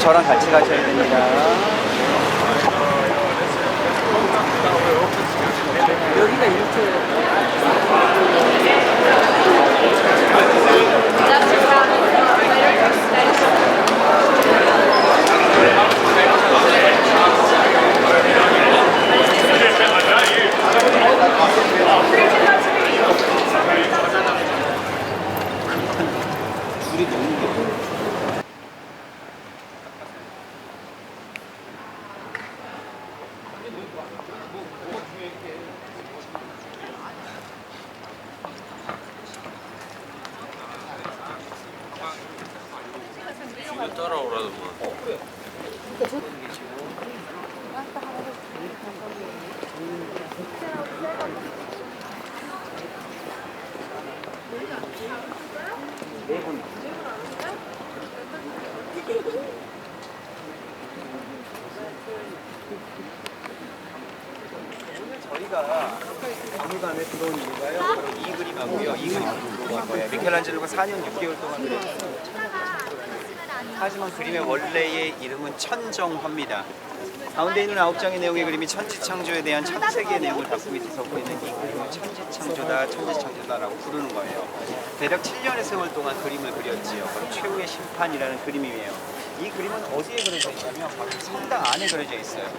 저랑 같이 가셔야 됩니다. 여기가 이렇게 줄이 너무 길어. 이거 따라오라더만. 저희가 박물관에 들어온 이유가요. 바로 이 그림하고요. 이 그림을 들어온 거예요. 미켈란젤로가 4년 6개월 동안 그렸어요. 하지만 그림의 원래의 이름은 천정화입니다. 가운데 있는 9장의 내용의 그림이 천지창조에 대한 창세기의 내용을 담고 있어서 우리는 이 그림을 천지창조다, 천지창조다라고 부르는 거예요. 대략 7년의 세월 동안 그림을 그렸지요. 바로 최후의 심판이라는 그림이에요. 이 그림은 어디에 그려져 있냐면 바로 성당 안에 그려져 있어요.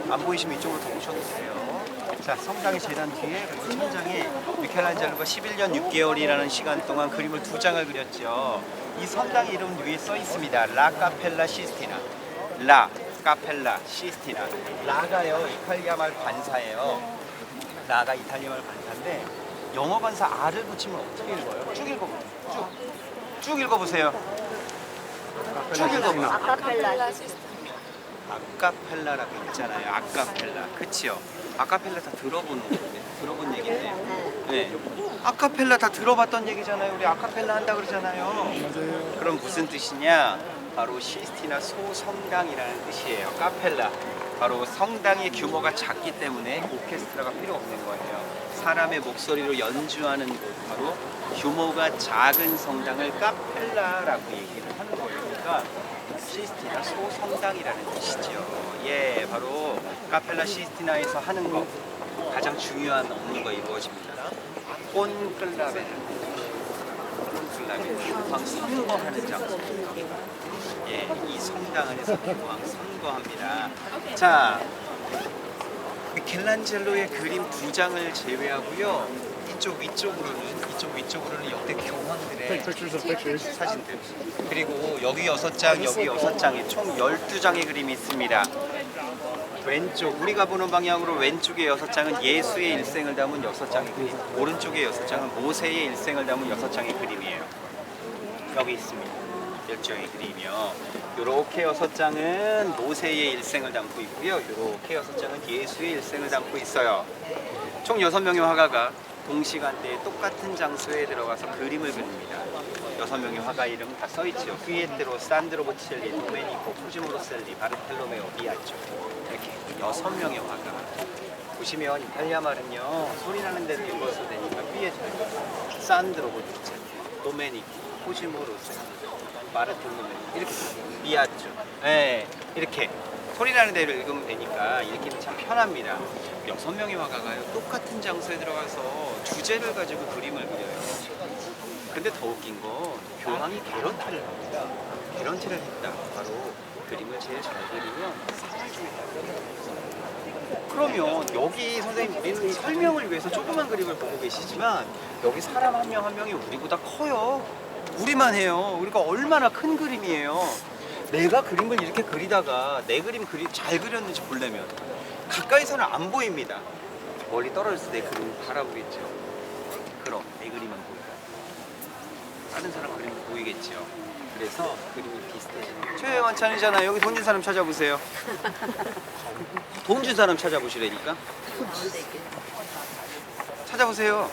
안 보이시면 이쪽으로 더 오셔도 돼요. 자, 성당의 재단 뒤에 그리고 천장에 미켈란젤로가 11년 6개월이라는 시간 동안 그림을 2장을 그렸죠. 이 성당의 이름 위에 써 있습니다. 라 카펠라 시스티나. 라 카펠라 시스티나. 라가요 이탈리아 말 관사예요. 라가 이탈리아 말 관사인데 영어 관사 R을 붙이면 어떻게 읽어요? 쭉 읽어보세요. 쭉 읽어보세요. 쭉 읽어보세요. 아카펠라 아카펠라라고 있잖아요. 아카펠라. 그치요? 아카펠라 다 들어본 얘기인데. 네. 아카펠라 다 들어봤던 얘기잖아요. 우리 아카펠라 한다 그러잖아요. 맞아요. 그럼 무슨 뜻이냐? 바로 시스티나 소성당이라는 뜻이에요. 카펠라. 바로 성당의 규모가 작기 때문에 오케스트라가 필요 없는 거예요. 사람의 목소리로 연주하는 곳, 바로 규모가 작은 성당을 카펠라라고 얘기를 하는 거예요. 그러니까 시스티나 소성당이라는 뜻이죠. 예, 바로 카펠라 시스티나에서 하는 거 가장 중요한 업무가 이루어집니다. 콘클라베, 교황 선거하는 장소입니다. 예, 이 성당 안에서 교황 선거합니다. 자, 미켈란젤로의 그림 2장을 제외하고요. 이쪽 위쪽으로는 역대 교황들의 사진들, 그리고 여기 6장, 여기 6장에 총 12장의 그림이 있습니다. 왼쪽, 우리가 보는 방향으로 왼쪽의 6장은 예수의 일생을 담은 6장의 그림, 오른쪽의 6장은 모세의 일생을 담은 6장의 그림이에요. 여기 있습니다. 10장의 그림이요. 요렇게 6장은 모세의 일생을 담고 있고요. 요렇게 6장은 예수의 일생을 담고 있어요. 총 6명의 화가가 동시간대에 똑같은 장소에 들어가서 그림을 그립니다. 6명의 화가 이름 다 써있죠. 피에트로, 산드로 보첼리, 도메니코, 코지모 셀리, 바르텔로메오, 비아초. 이렇게 6명의 화가. 보시면 이탈리아 말은요, 소리 나는 데도 읽어서 되니까 피에트로, 산드로 보첼리, 도메니코, 코지모 셀리, 바르텔로메오, 이렇게 비아초. 네, 이렇게 소리 나는 데를 읽으면 되니까 읽기는 참 편합니다. 6명의 화가가요, 똑같은 장소에 들어가서 주제를 가지고 그림을 그려요. 근데 더 웃긴 건 교황이 개런티를 합니다. 개런티를 했다. 바로 그림을 제일 잘 그리면 상을 주겠다. 그러면 여기 선생님, 우리는 설명을 위해서 조그만 그림을 보고 계시지만 여기 사람 한 명 한 명이 우리보다 커요. 우리만 해요. 우리가 얼마나 큰 그림이에요. 내가 그림을 이렇게 그리다가 내 그림 잘 그렸는지 보려면 가까이서는 안 보입니다. 멀리 떨어졌을 때 그림을 바라보겠죠. 그럼 내 그림은 보일까요? 다른 사람 그림은 보이겠죠. 그래서 그림이 비슷해지는. 최원찬이잖아요. 여기 돈 준 사람 찾아보세요. 돈 준 사람 찾아보시라니까. 찾아보세요.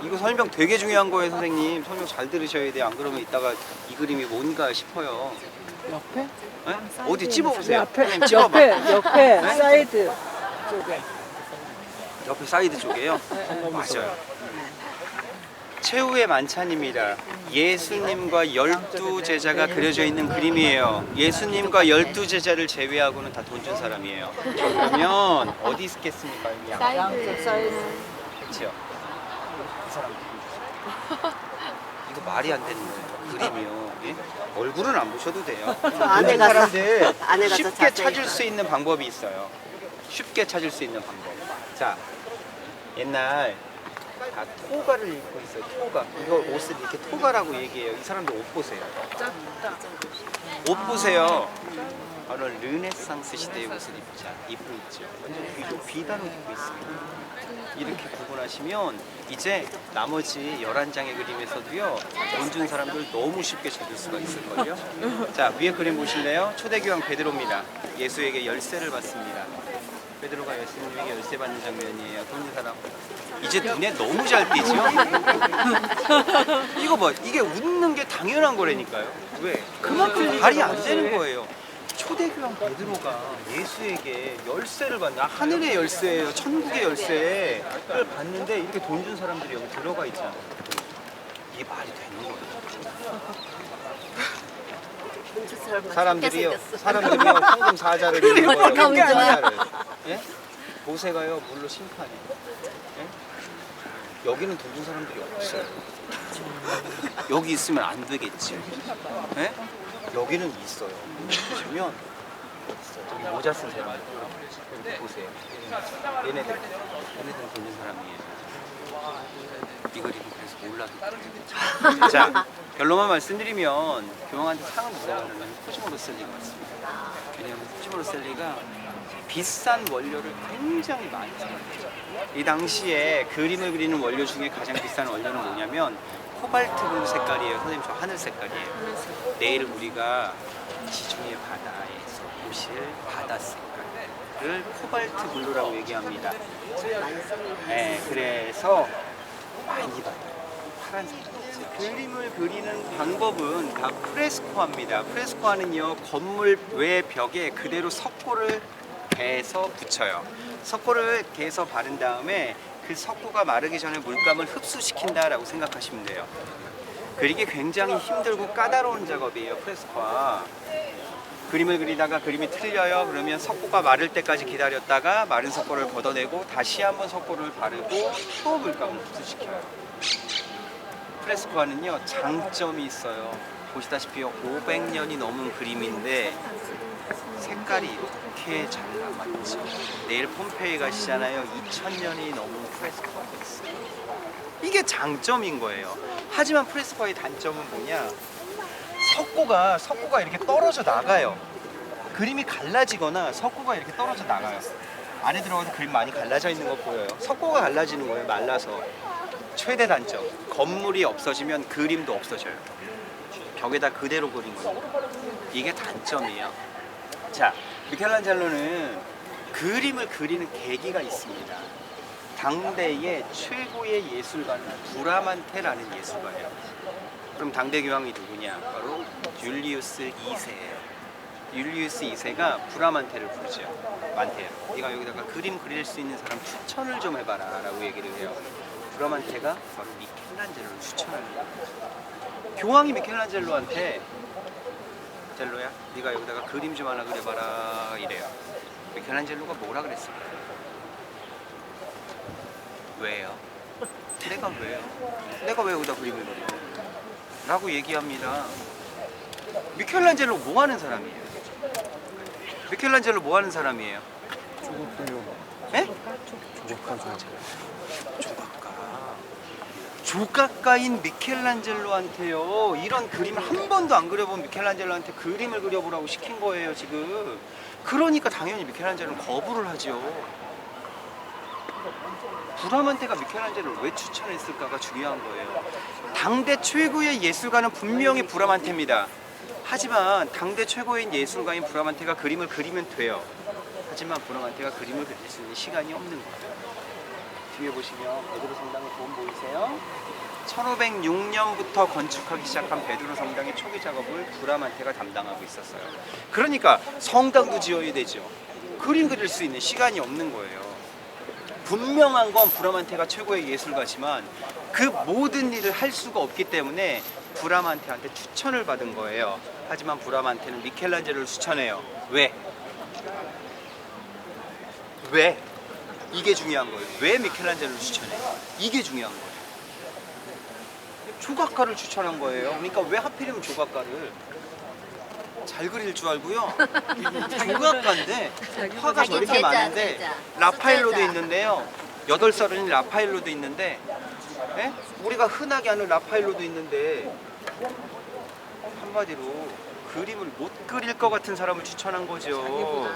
이거 설명 되게 중요한 거예요, 선생님. 설명 잘 들으셔야 돼요. 안 그러면 이따가 이 그림이 뭔가 싶어요. 옆에? 네? 어디 찝어보세요. 옆에, 찝어봐. 옆에, 사이드 쪽에. 옆에 사이드 쪽에요? 맞아요. 최후의 만찬입니다. 예수님과 12제자가 그려져 있는 그림이에요. 예수님과 12제자를 제외하고는 다 돈 준 사람이에요. 그러면 어디 있겠습니까? 양쪽 사이드. 그렇죠. 이 사람 이거 말이 안 되는 거예요. 그림이요. 예? 얼굴은 안 보셔도 돼요. 안에 모든 가서- 사람들 안에 가서 쉽게 자세히 찾을 수 있는 방법이 있어요. 쉽게 찾을 수 있는 방법. 자, 옛날 다 토가를 입고 있어요. 토가. 이거 옷을 이렇게 토가라고 얘기해요. 이 사람들 옷 보세요. 옷 보세요. 바로 르네상스 시대의 옷을 입고 있죠. 완전 비단옷 입고 있습니다. 이렇게 구분하시면 이제 나머지 11장의 그림에서도요, 돈 준 사람들 너무 쉽게 찾을 수가 있을걸요. 자, 위에 그림 보실래요? 초대교황 베드로입니다. 예수에게 열쇠를 받습니다. 베드로가 예수님에게 열쇠 받는 장면이에요. 돈 준 사람. 이제 눈에 너무 잘 띄죠? 이거 봐, 이게 웃는 게 당연한 거라니까요. 왜? 그만큼 말이 안 되는 거예요. 초대교황 베드로가 예수에게 열쇠를 받는, 하늘의 열쇠예요. 천국의 열쇠를 받는데 이렇게 돈 준 사람들이 여기 들어가 있잖아요. 이게 말이 되는 거예요. 사람들이요, 황금 사자를 입는 거예요. 황금 사자를. 예? 보세가요, 물로 심판이. 예? 여기는 돈 준 사람들이 없어요. 여기 있으면 안 되겠지. 예? 여기는 있어요. 보시면 저기 모자 쓴 사람 여기 보세요. 얘네들은 돈 준 사람이에요. 이 그림은 그래서 몰라도. 자, 결론만 말씀드리면 교황한테 상을 누가 받으면 코시모 로셀리가 받습니다. 왜냐하면 코시모 로셀리가 비싼 원료를 굉장히 많이 사용해요. 이 당시에 그림을 그리는 원료 중에 가장 비싼 원료는 뭐냐면 코발트 블루 색깔이에요. 선생님, 저 하늘 색깔이에요. 내일 우리가 지중해 바다에서 보실 바다 색깔을 코발트 블루라고 얘기합니다. 네, 그래서 많이 받아요. 파란색. 그림을 그리는 방법은 다 프레스코화입니다. 프레스코화는요, 건물 외 벽에 그대로 석고를 개서 붙여요. 석고를 개서 바른 다음에 그 석고가 마르기 전에 물감을 흡수시킨다라고 생각하시면 돼요. 그리기 굉장히 힘들고 까다로운 작업이에요, 프레스코화. 그림을 그리다가 그림이 틀려요. 그러면 석고가 마를 때까지 기다렸다가 마른 석고를 걷어내고 다시 한번 석고를 바르고 또 물감을 흡수시켜요. 프레스코화는요, 장점이 있어요. 보시다시피 500년이 넘은 그림인데 색깔이 이렇게 잘 남아있죠. 내일 폼페이 가시잖아요. 2000년이 넘은 프레스코화가 있어요. 이게 장점인 거예요. 하지만 프레스코화의 단점은 뭐냐? 석고가 이렇게 떨어져 나가요. 그림이 갈라지거나 석고가 이렇게 떨어져 나가요. 안에 들어가서 그림 많이 갈라져 있는 거 보여요. 석고가 갈라지는 거예요, 말라서. 최대 단점, 건물이 없어지면 그림도 없어져요. 벽에다 그대로 그린 거예요. 이게 단점이에요. 자, 미켈란젤로는 그림을 그리는 계기가 있습니다. 당대의 최고의 예술가는 브라만테라는 예술가예요. 그럼 당대 교황이 누구냐? 바로 율리우스 2세예요. 율리우스 2세가 브라만테를 부르죠. 만테야, 네가 여기다가 그림 그릴 수 있는 사람 추천을 좀 해봐라 라고 얘기를 해요. 브라만테가 바로 미켈란젤로를 추천하는 거예요. 교황이 미켈란젤로한테 젤로야, 네가 여기다가 그림 좀 하나 그려봐라 이래요. 미켈란젤로가 뭐라 그랬을까요? 왜요? 내가 왜요? 내가 왜 여기다 그림을 그려? 라고 얘기합니다. 미켈란젤로 뭐 하는 사람이에요? 미켈란젤로 뭐 하는 사람이에요? 예? 조각가인 미켈란젤로한테요, 이런 그림을 한 번도 안 그려본 미켈란젤로한테 그림을 그려보라고 시킨 거예요, 지금. 그러니까 당연히 미켈란젤로는 거부를 하죠. 브라만테가 미켈란젤로를 왜 추천했을까가 중요한 거예요. 당대 최고의 예술가는 분명히 브라만테입니다. 하지만 당대 최고의 예술가인 브라만테가 그림을 그리면 돼요. 하지만 브라만테가 그림을 그릴 수 있는 시간이 없는 거예요. 뒤에 보시면 베드로 성당의 돈 보이세요? 1506년부터 건축하기 시작한 베드로 성당의 초기 작업을 브라만테가 담당하고 있었어요. 그러니까 성당도 지어야 되죠. 그림 그릴 수 있는 시간이 없는 거예요. 분명한 건 브라만테가 최고의 예술가지만 그 모든 일을 할 수가 없기 때문에 브라만테한테 추천을 받은 거예요. 하지만 브라만테는 미켈란젤로를 추천해요. 왜? 왜? 이게 중요한 거예요. 왜 미켈란젤로를 추천해? 이게 중요한 거예요. 조각가를 추천한 거예요. 그러니까 왜 하필이면 조각가를? 잘 그릴 줄 알고요. 조각가인데 화가 자기 저렇게 제자, 많은데 제자. 라파엘로도 제자. 있는데요. 8살인 라파엘로도 있는데 예? 우리가 흔하게 아는 라파엘로도 있는데 한마디로 그림을 못 그릴 것 같은 사람을 추천한 거죠.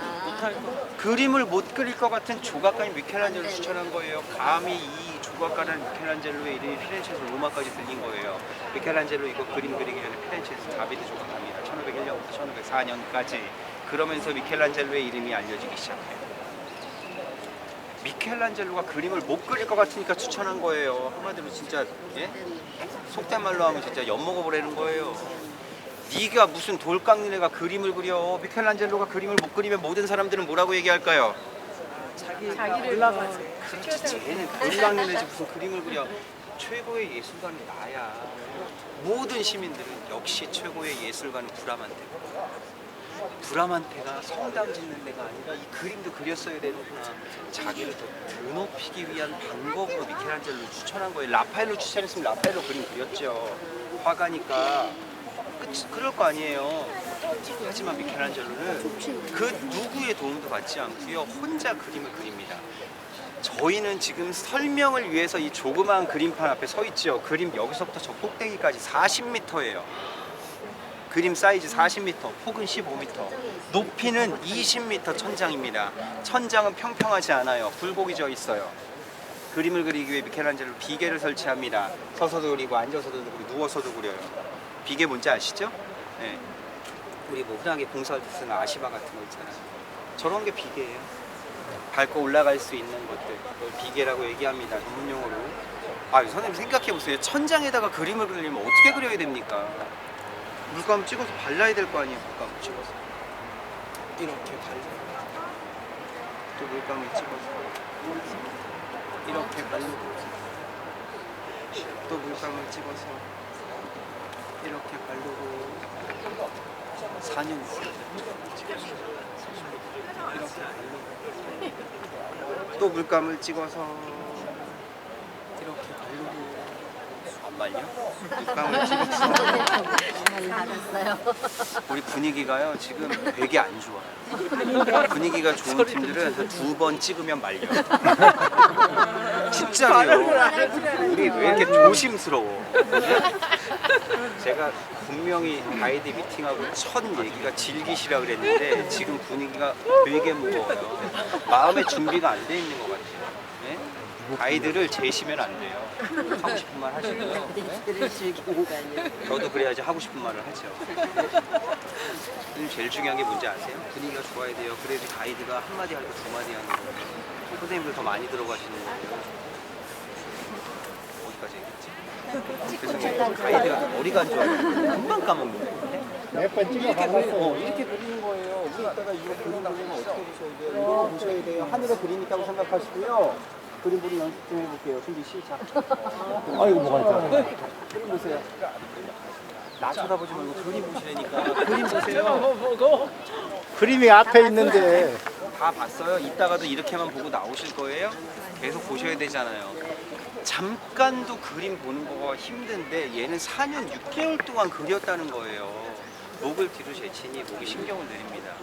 그림을 못 그릴 것 같은 조각가인 미켈란젤로를 추천한 거예요. 감히 이 조각가라는 미켈란젤로의 이름이 피렌체에서 로마까지 들린 거예요. 미켈란젤로 이거 그림 그리기 전에 피렌체에서 다비드 조각합니다. 1501년부터 1504년까지. 그러면서 미켈란젤로의 이름이 알려지기 시작해요. 미켈란젤로가 그림을 못 그릴 것 같으니까 추천한 거예요. 한마디로 진짜 예? 속된 말로 하면 진짜 엿먹어보라는 거예요. 네가 무슨 돌깡니네가 그림을 그려. 미켈란젤로가 그림을 못 그리면 모든 사람들은 뭐라고 얘기할까요? 자기를 올라가서. 그렇지, 쟤는 돌깡니네지 무슨 그림을 그려. 최고의 예술가는 나야. 모든 시민들은 역시 최고의 예술가는 브라만테고, 브라만테가 성당 짓는 데가 아니라 이 그림도 그렸어야 되는구나. 자기를 더 드높이기 위한 방법으로 미켈란젤로를 추천한 거예요. 라파엘로 추천했으면 라파엘로 그림 그렸죠. 화가니까 그럴 거 아니에요. 하지만 미켈란젤로는 그 누구의 도움도 받지 않고요. 혼자 그림을 그립니다. 저희는 지금 설명을 위해서 이 조그마한 그림판 앞에 서 있죠. 그림 여기서부터 저 꼭대기까지 40m예요. 그림 사이즈 40m, 폭은 15m, 높이는 20m 천장입니다. 천장은 평평하지 않아요. 굴곡이 져 있어요. 그림을 그리기 위해 미켈란젤로 비계를 설치합니다. 서서도 그리고 앉아서도 그리고 누워서도 그려요. 비계 뭔지 아시죠? 네. 우리 뭐 흔하게 공사할 때 쓰는 아시바 같은 거 있잖아요. 저런 게 비계예요. 밟고 올라갈 수 있는 것들, 그걸 비계라고 얘기합니다. 전문용어로. 아, 선생님 생각해 보세요. 천장에다가 그림을 그리려면 어떻게 그려야 됩니까? 물감 찍어서 발라야 될 거 아니에요. 물감 찍어서 이렇게 발라요. 또 물감을 찍어서 이렇게 바르고, 또 물감을 찍어서 이렇게 바르고, 4년 이렇게 바르고, 또 물감을 찍어서 이렇게 바르고. 안 말려? 물감을 찍어서. 알았어요. 우리 분위기가요 지금 되게 안 좋아요. 분위기가 좋은 팀들은 한 2번 찍으면 말려. 진짜로요. 우리 왜 이렇게 조심스러워? 제가 분명히 가이드 미팅하고 첫 얘기가 즐기시라 그랬는데 지금 분위기가 되게 무거워요. 마음의 준비가 안 돼 있는 것 같아요. 네? 가이드를 재시면 안 돼요. 하고 싶은 말 하시고요. 저도 그래야지 하고 싶은 말을 하죠. 선생님 제일 중요한 게 뭔지 아세요? 분위기가 좋아야 돼요. 그래야지 가이드가 한마디 할 때 2마디 하는 거예요. 선생님들 더 많이 들어가시는 거예요. 어디까지 얘기했지? 죄송해요. 가이드가 머리가 안 좋아요. 금방 까먹는 거예요. 몇번 찍어 이렇게 봤어. 이렇게 그리는 거예요. 우리 이따가 이거 그림 그리면 어떻게 보셔야 돼요? 이거 보셔야 돼요. 하늘에 그림 있다고 생각하시고요. 그림 보는 연습 좀 해볼게요. 준비 시작. 아이고 뭐가 있다. 그림 보세요. 나 쳐다보지 말고 그림 보시라니까. 그림 보세요. 그림이 앞에 있는데 다 봤어요? 이따가도 이렇게만 보고 나오실 거예요? 계속 보셔야 되잖아요. 잠깐도 그림 보는 거가 힘든데 얘는 4년 6개월 동안 그렸다는 거예요. 목을 뒤로 제치니 목이 신경을 내립니다.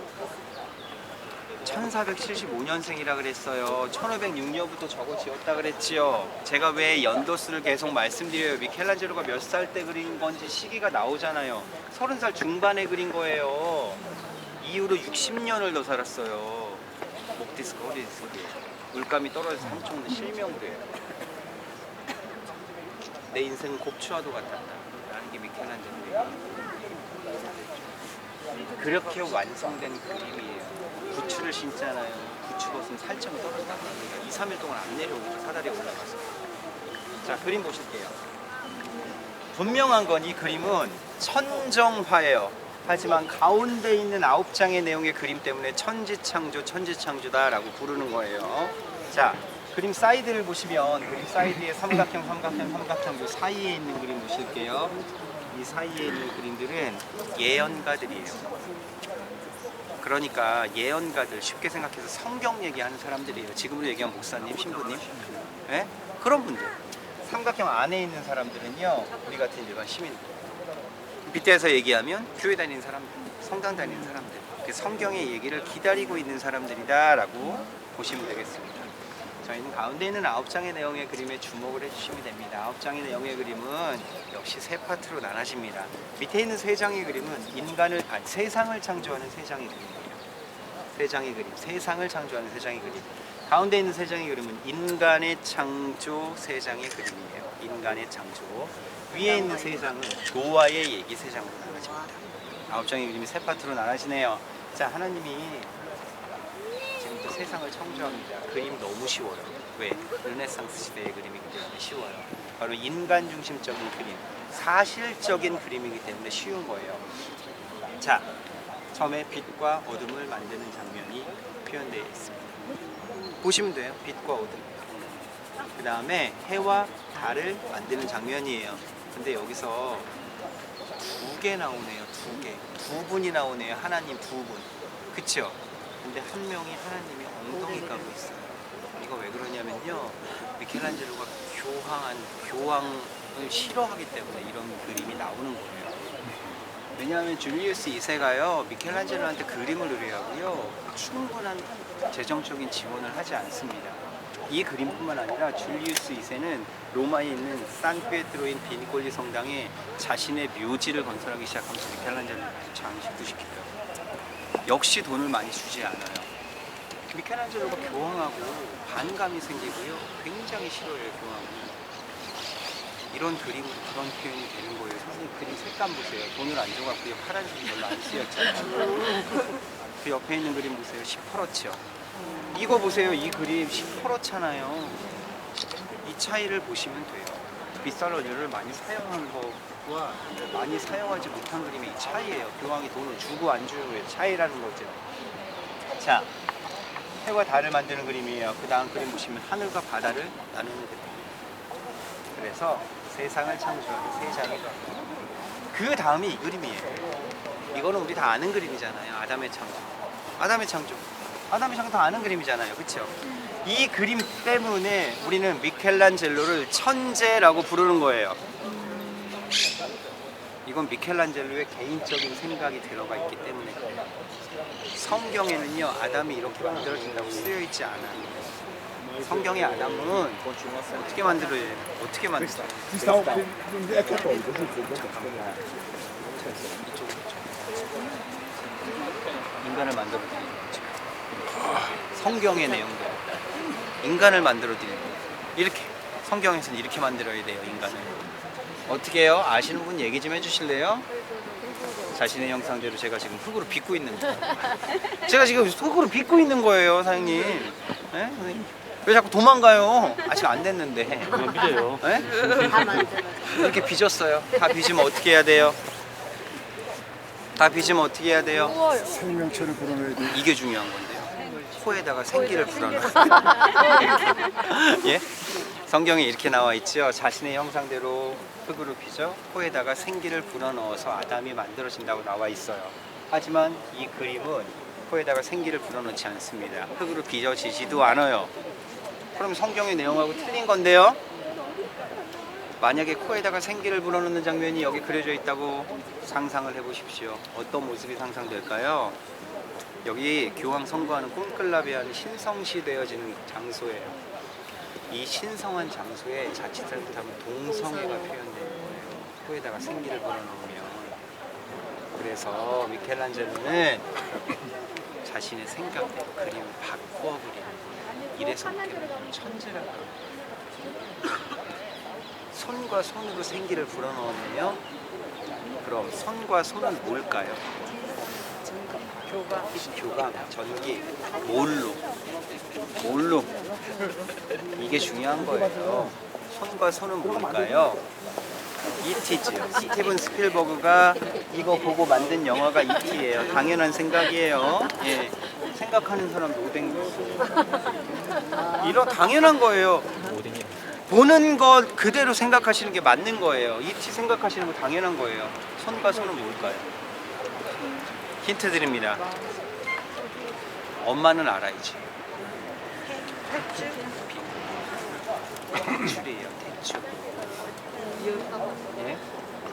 1475년생이라 그랬어요. 1506년부터 저거 지었다 그랬지요. 제가 왜 연도수를 계속 말씀드려요. 미켈란젤로가 몇 살 때 그린 건지 시기가 나오잖아요. 30살 중반에 그린 거예요. 이후로 60년을 더 살았어요. 목 디스크, 허리 디스크. 물감이 떨어져서 한쪽 눈 실명을 해요. 내 인생은 곱추와도 같았다 라는 게 미켈란젤로예요. 그렇게 완성된 그림이에요. 부츠를 신잖아요. 부츠 벗으면 살점이 떨어진다고 합니다. 2, 3일 동안 안 내려오고 사다리에 올라가서. 자, 그림 보실게요. 분명한 건 이 그림은 천정화예요. 하지만 가운데 있는 9장의 내용의 그림 때문에 천지창조다라고 부르는 거예요. 자, 그림 사이드를 보시면 그림 사이드에 삼각형 요 사이에 있는 그림 보실게요. 이 사이에 있는 그림들은 예언가들이에요. 그러니까 예언가들, 쉽게 생각해서 성경 얘기하는 사람들이에요. 지금으로 얘기하면 목사님, 신부님, 예? 그런 분들. 삼각형 안에 있는 사람들은요, 우리 같은 일반 시민. 밑에서 얘기하면 교회 다니는 사람들, 성당 다니는 사람들, 그 성경의 얘기를 기다리고 있는 사람들이다라고 보시면 되겠습니다. 저희는 가운데 있는 9장의 내용의 그림에 주목을 해주시면 됩니다. 9장의 내용의 그림은 역시 세 파트로 나눠집니다. 밑에 있는 3장의 그림은 세상을 창조하는 3장의 그림이에요. 3장의 그림, 세상을 창조하는 3장의 그림. 가운데 있는 3장의 그림은 인간의 창조 3장의 그림이에요. 인간의 창조. 위에 있는 3장은 노아의 얘기 3장으로 나눠집니다. 9장의 그림이 세 파트로 나눠지네요. 자, 하나님이 지금부터 세상을 창조합니다. 그림 너무 쉬워요. 왜? 르네상스 시대의 그림이기 때문에 쉬워요. 바로 인간 중심적인 그림, 사실적인 그림이기 때문에 쉬운 거예요. 자, 처음에 빛과 어둠을 만드는 장면이 표현되어 있습니다. 보시면 돼요. 빛과 어둠. 그 다음에 해와 달을 만드는 장면이에요. 근데 여기서 2개 나오네요. 2개. 2분이 나오네요. 하나님 2분. 그쵸? 근데 한 명이 하나님이 엉덩이 까고 있어요. 이거 왜 그러냐면요, 미켈란젤로가 교황을 싫어하기 때문에 이런 그림이 나오는 거예요. 왜냐하면 줄리우스 2세가요 미켈란젤로한테 그림을 의뢰하고요 충분한 재정적인 지원을 하지 않습니다. 이 그림뿐만 아니라 줄리우스 2세는 로마에 있는 산피에트로인 비니콜리 성당에 자신의 묘지를 건설하기 시작하면서 미켈란젤로를 장식시켜요. 역시 돈을 많이 주지 않아요. 미켈란젤로가 교황하고 반감이 생기고요. 굉장히 싫어해요, 교황은. 이런 그림으로 그런 표현이 되는 거예요. 선생님 그림 색감 보세요. 돈을 안 줘갖고요. 파란색이 별로 안 쓰였잖아요. 그 옆에 있는 그림 보세요. 시퍼렇죠. 이거 보세요. 이 그림 시퍼렇잖아요. 이 차이를 보시면 돼요. 비싼 원료를 많이 사용한 것과 많이 사용하지 못한 그림의 이 차이예요. 교황이 돈을 주고 안 주고의 차이라는 거죠. 자, 해와 달을 만드는 그림이에요. 그 다음 그림 보시면 하늘과 바다를 나누는 그림이에요. 그래서 세상을 창조하는 3장의 그 다음이 이 그림이에요. 이거는 우리 다 아는 그림이잖아요. 아담의 창조. 아담의 창조 다 아는 그림이잖아요. 그렇죠? 이 그림 때문에 우리는 미켈란젤로를 천재라고 부르는 거예요. 이건 미켈란젤로의 개인적인 생각이 들어가 있기 때문에 그래요. 성경에는요 아담이 이렇게 만들어진다고 쓰여 있지 않아요. 성경의 아담은 어떻게 만들어요? 어떻게 만들어요? 인간을 만들어드리는 거죠. 성경의 내용대로 인간을 만들어드리는 거예요. 이렇게 성경에서는 이렇게 만들어야 돼요. 인간을 어떻게 해요? 아시는 분 얘기 좀 해주실래요? 자신의 형상대로 제가 지금 흙으로 빚고 있는 거예요. 제가 지금 흙으로 빚고 있는 거예요, 사장님. 네? 선생님. 왜 자꾸 도망가요? 아직 안 됐는데. 그냥 믿어요. 네? 다 만들어. 이렇게 빚었어요. 다 빚으면 어떻게 해야 돼요? 다 빚으면 어떻게 해야 돼요? 생명체를 불어넣어야 돼. 이게 중요한 건데요. 코에다가 생기를 불어넣어요. 예? 성경에 이렇게 나와 있죠. 자신의 형상대로 흙으로 빚어 코에다가 생기를 불어넣어서 아담이 만들어진다고 나와 있어요. 하지만 이 그림은 코에다가 생기를 불어넣지 않습니다. 흙으로 빚어지지도 않아요. 그럼 성경의 내용하고 틀린 건데요. 만약에 코에다가 생기를 불어넣는 장면이 여기 그려져 있다고 상상을 해보십시오. 어떤 모습이 상상될까요? 여기 교황 선거하는 콘클라베하는 신성시되어지는 장소예요. 이 신성한 장소에 자칫 잘못하면 동성애가 표현되는 거예요. 코에다가 생기를 불어넣으면. 그래서 미켈란젤로는 자신의 생각대로 그림을 바꿔 그리는 거예요. 이래서 미켈란젤로는 천재라고 합니다. 손과 손으로 생기를 불어넣으면요. 그럼 손과 손은 뭘까요? 교감, 전기, 뭘로? 이게 중요한 거예요. 손과 손은 뭘까요? E.T죠. 스티븐 스필버그가 이거 보고 만든 영화가 E.T예요. 당연한 생각이에요. 예. 생각하는 사람 노댕이. 이런 당연한 거예요. 보는 것 그대로 생각하시는 게 맞는 거예요. 이티 생각하시는 거 당연한 거예요. 손과 손은 뭘까요? 힌트 드립니다. 엄마는 알아야지. 대출이에요. 대출. 예?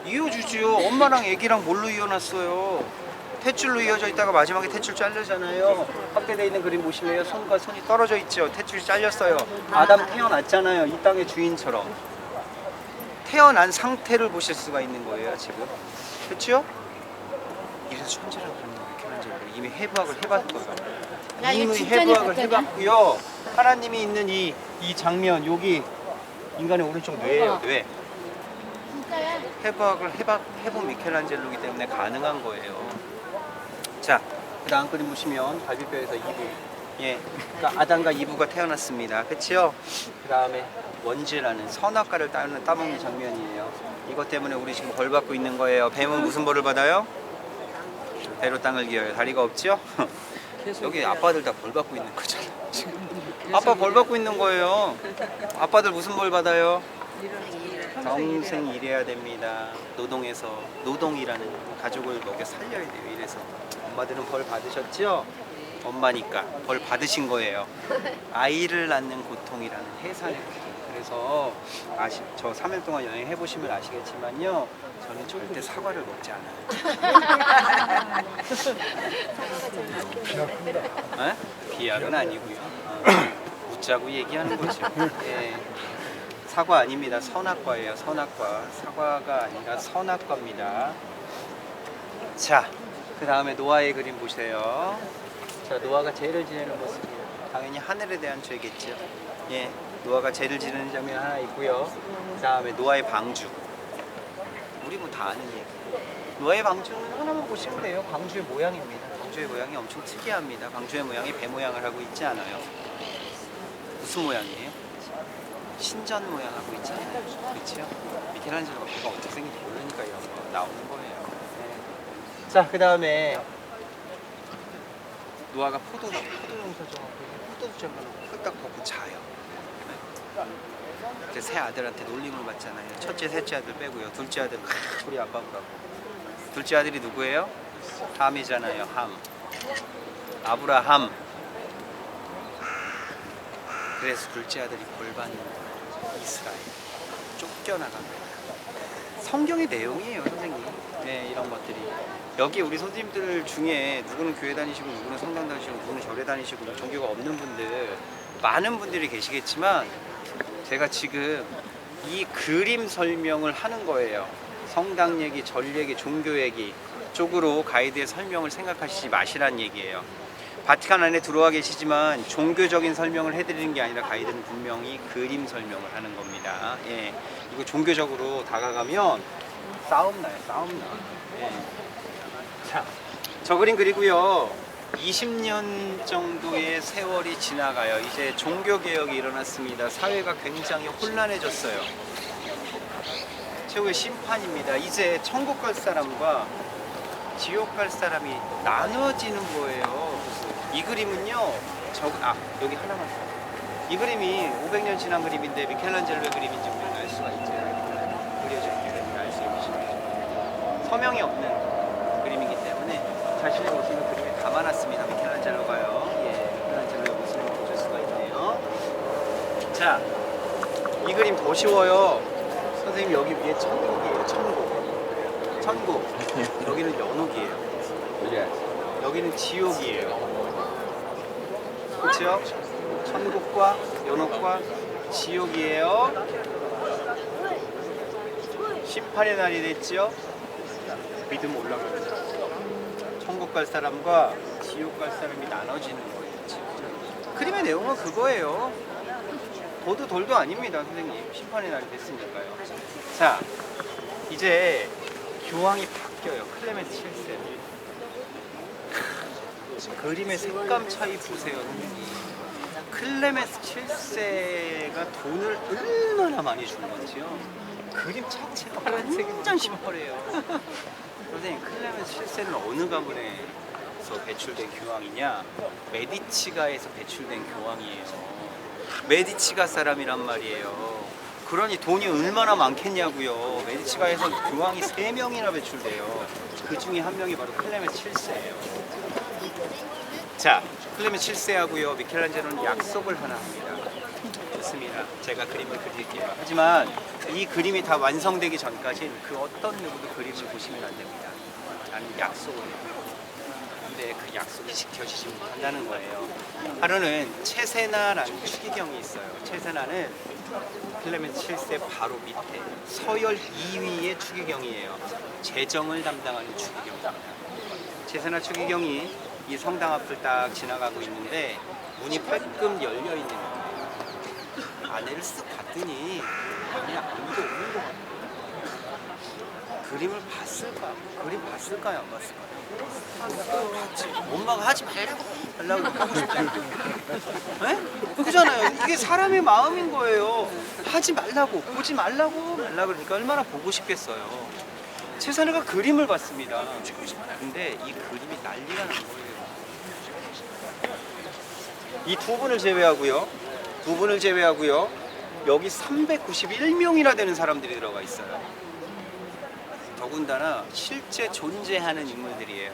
이어주지요. 엄마랑 애기랑 뭘로 이어놨어요? 탯줄로 이어져 있다가 마지막에 탯줄 잘려잖아요. 확대되어 있는 그림 보실래요? 손과 손이 떨어져 있죠. 탯줄이 잘렸어요. 아담 태어났잖아요. 이 땅의 주인처럼. 태어난 상태를 보실 수가 있는 거예요, 지금. 그렇죠? 이래서 천재라고 그러는 거예요, 미켈란젤로. 이미 해부학을 해봤고요. 야, 이거 이미 진짜냐, 해부학을 가짜냐? 해봤고요. 하나님이 있는 이 장면, 여기 인간의 오른쪽 뇌예요, 뇌. 진짜야? 해부학을 해본 미켈란젤로이기 때문에 가능한 거예요. 자, 그 다음 그림 보시면 갈비뼈에서 이브. 예, 그러니까 아담과 이브가 태어났습니다. 그렇죠? 그 다음에 원죄라는 선악과를 따먹는 장면이에요. 이것 때문에 우리 지금 벌 받고 있는 거예요. 뱀은 무슨 벌을 받아요? 배로 땅을 기어요. 다리가 없죠? 여기 아빠들 다 벌 받고 있는 거잖아. 아빠 벌 받고 있는 거예요. 아빠들 무슨 벌 받아요? 평생 일해야 됩니다. 노동해서 노동이라는 가족을 먹여 살려야 돼요. 이래서 엄마들은 벌 받으셨죠? 엄마니까 벌 받으신 거예요. 아이를 낳는 고통이라는 해산의 고통. 그래서 저 3일 동안 여행해 보시면 아시겠지만요. 저는 절대 사과를 먹지 않아요. 에? 비약은 아니고요. 웃자고 얘기하는 거죠. 예. 사과 아닙니다. 선악과예요. 선악과. 사과가 아니라 선악과입니다. 자, 그 다음에 노아의 그림 보세요. 자, 노아가 죄를 지내는 모습이에요. 당연히 하늘에 대한 죄겠죠. 예, 노아가 죄를 지내는 장면 하나 있고요. 그 다음에 노아의 방주. 우리 뭐 다 아는 얘기. 노아의 방주는 하나만 보시면 돼요. 방주의 모양입니다. 방주의 모양이 엄청 특이합니다. 방주의 모양이 배 모양을 하고 있지 않아요. 무슨 모양이에요? 신전 모양하고 있잖아요. 그렇죠? 미켈란젤로가 배가 어떻게 생긴지 모르니까 이런 거 나오는 거예요. 네. 자, 그 다음에 노아가 포도 농사 져갖고 포도 젓가락 끄딱 벗고 자요. 네? 이제 새 아들한테 놀림을 받잖아요. 첫째, 셋째 아들 빼고요. 둘째 아들 우리 아빠 보라고. 둘째 아들이 누구예요? 함이잖아요. 함. 아브라함. 그래서 둘째 아들이 벌받는 이스라엘. 쫓겨나갑니다. 성경의 내용이에요, 선생님. 네, 이런 것들이. 여기 우리 선생님들 중에 누구는 교회 다니시고 누구는 성당 다니시고 누구는 절에 다니시고 종교가 없는 분들 많은 분들이 계시겠지만 제가 지금 이 그림 설명을 하는 거예요. 성당 얘기, 절 얘기, 종교 얘기 쪽으로 가이드의 설명을 생각하시지 마시란 얘기예요. 바티칸 안에 들어와 계시지만 종교적인 설명을 해드리는 게 아니라 가이드는 분명히 그림 설명을 하는 겁니다. 예, 이거 종교적으로 다가가면 싸움 나요, 싸움 나. 예. 자, 저 그림 그리고요. 20년 정도의 세월이 지나가요. 이제 종교개혁이 일어났습니다. 사회가 굉장히 혼란해졌어요. 최후의 심판입니다. 이제 천국 갈 사람과 지옥 갈 사람이 나눠지는 거예요. 이 그림은요. 여기 하나만 더. 이 그림이 500년 지난 그림인데 미켈란젤로의 그림인지 우리는 알 수가 있죠. 그려져 있기 때문에 알 수 있으시죠. 서명이 없는 그림이기 때문에 자신의 모습을 그림에 담아놨습니다. 미켈란젤로가요. 예, 미켈란젤로의 모습을 보실 수가 있네요. 자, 이 그림 더 쉬워요. 선생님 여기 위에 천국이에요. 천국. 천국. 여기는 연옥이에요. 여기는 지옥이에요. 그렇죠? 천국과 연옥과 지옥이에요. 심판의 날이 됐죠? 믿음 올라갑니다. 천국 갈 사람과 지옥 갈 사람이 나눠지는 거예요. 지금. 그림의 내용은 그거예요. 도도 돌도 아닙니다, 선생님. 심판의 날이 됐으니까요. 자, 이제 교황이 바뀌어요. 클레멘트 7세. 그림의 색감 차이 보세요, 선생님. 클레멘트 7세가 돈을 얼마나 많이 준 건지요. 그림 자체가 완전 심플해요. 선생님, 클레멘트 7세는 어느 가문의 가에서 배출된 교황이냐, 메디치가에서 배출된 교황이에요. 메디치가 사람이란 말이에요. 그러니 돈이 얼마나 많겠냐고요. 메디치가에서 교황이 3명이나 배출돼요. 그 중에 한 명이 바로 클레멘 7세예요. 자, 클레멘 7세하고요 미켈란젤로는 약속을 하나 합니다. 좋습니다. 제가 그림을 그릴게요. 하지만 이 그림이 다 완성되기 전까지는 그 어떤 누구도 그림을 보시면 안 됩니다. 나는 약속을 해요. 근데 그 약속이 지켜지지 못한다는 거예요. 하루는 채세나라는 추기경이 있어요. 채세나는 클레멘 7세 바로 밑에 서열 2위의 추기경이에요. 재정을 담당하는 추기경입니다. 채세나 추기경이 이 성당 앞을 딱 지나가고 있는데 문이 팔끔 열려 있는 거예요. 안에를 쓱 봤더니 안에 아무도 없는 것 같아요. 그림을 봤을까? 그림 봤을까요? 안 봤을까요? 봤지. 엄마가 하지 말라고 하고 싶잖아요. 네? 그잖아요. 이게 사람의 마음인 거예요. 하지 말라고, 보지 말라고 그러니까 얼마나 보고 싶겠어요. 채사나가 그림을 봤습니다. 근데 이 그림이 난리가 난 거예요. 이 두 분을 제외하고요. 여기 391명이나 되는 사람들이 들어가 있어요. 더군다나 실제 존재하는 인물들이에요.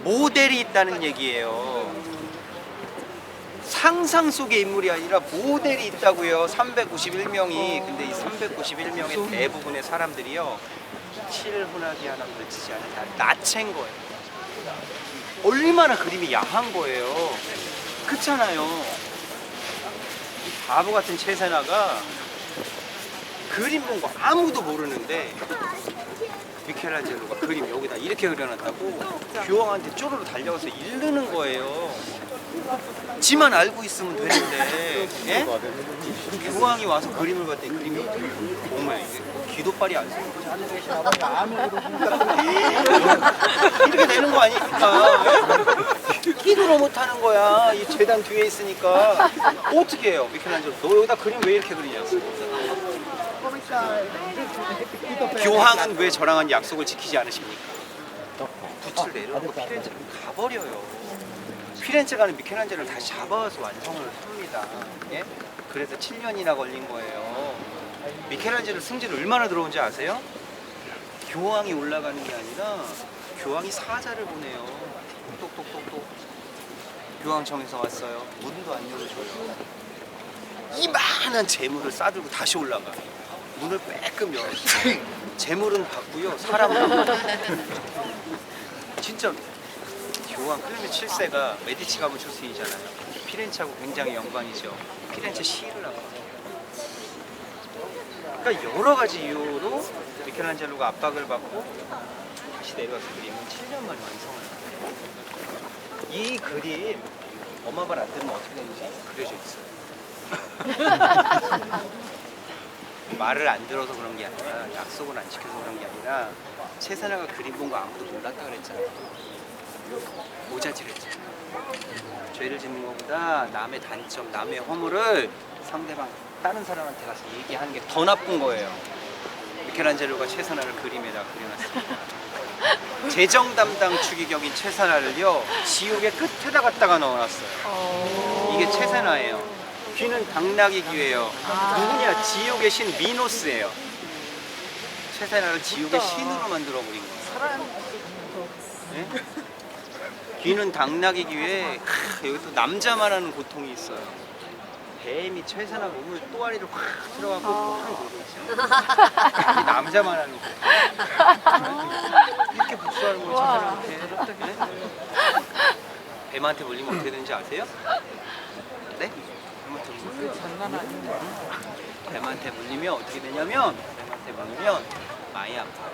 모델이 있다는 얘기예요. 상상 속의 인물이 아니라 모델이 있다고요. 391명이. 근데 이 391명의 대부분의 사람들이요, 칠훈하기 하나 걸치지 않은 나체인 거예요. 얼마나 그림이 야한 거예요. 그렇잖아요. 이 바보 같은 채세나가 그림 본 거 아무도 모르는데 미켈란젤로가 그림 여기다 이렇게 그려놨다고 교황한테 쪼르르 달려가서 이르는 거예요. 지만 알고 있으면 되는데, 예? 교황이 와서 그림을 봤더니 그림이 어머, 이게 기도빨이 안 쓰는 거지. 이렇게 되는 거 아닙니까? 예? 기도를 못 하는 거야. 이 재단 뒤에 있으니까. 어떻게 해요, 미켈란젤로? 너 여기다 그림 왜 이렇게 그리냐고. 교황은 왜 저랑 한 약속을 지키지 않으십니까? 붓을 내려놓고 피렌체로 가버려요. 피렌체 가는 미켈란젤로를 다시 잡아와서 완성을 합니다. 예? 그래서 7년이나 걸린 거예요. 미켈란젤로 승질 얼마나 들어온지 아세요? 교황이 올라가는 게 아니라 교황이 사자를 보내요. 똑똑똑똑. 교황청에서 왔어요. 문도 안 열어줘요. 이만한 재물을 싸들고 다시 올라가. 문을 빼끔 열었어요. 재물은 받고요, 사람은 진짜. 교황 클레멘 7세가 메디치 가문 출신이잖아요. 피렌체하고 굉장히 연관이죠. 피렌체 시를 하고. 그러니까 여러 가지 이유로 미켈란젤로가 압박을 받고 다시 내려와서 그림은 7년 만에 완성을 합니다. 이 그림 엄마 말 안 들으면 어떻게 되는지 그려져 있어요. 말을 안 들어서 그런 게 아니라, 약속을 안 지켜서 그런 게 아니라, 채사나가 그림 본 거 아무도 몰랐다 그랬잖아요. 모자질했잖아요. 죄를 짓는 것보다 남의 단점, 남의 허물을 상대방, 다른 사람한테 가서 얘기하는 게 더 나쁜 거예요. 미켈란젤로가 채사나를 그림에다 그려놨습니다. 재정 담당 추기경인 채사나를요, 지옥의 끝에다 갖다가 넣어놨어요. 이게 채사나예요. 귀는 당나귀 귀예요. 누구냐? 지옥의 신 미노스예요. 채사나를 지옥의 신으로 만들어버린 거예요. 네? 귀는 당나귀 귀에 여기 또 남자만 하는 고통이 있어요. 뱀이 채사나 몸을 또아리로 확 들어가고 확 놀고 있어요. 남자만 하는 고통. 이렇게 복수하는 거예요, 채사나한테. 네? 뱀한테 물리면 어떻게 되는지 아세요? 네? 장난 아닌데. 뱀한테 물리면 어떻게 되냐면, 뱀한테 물리면 많이 아파요.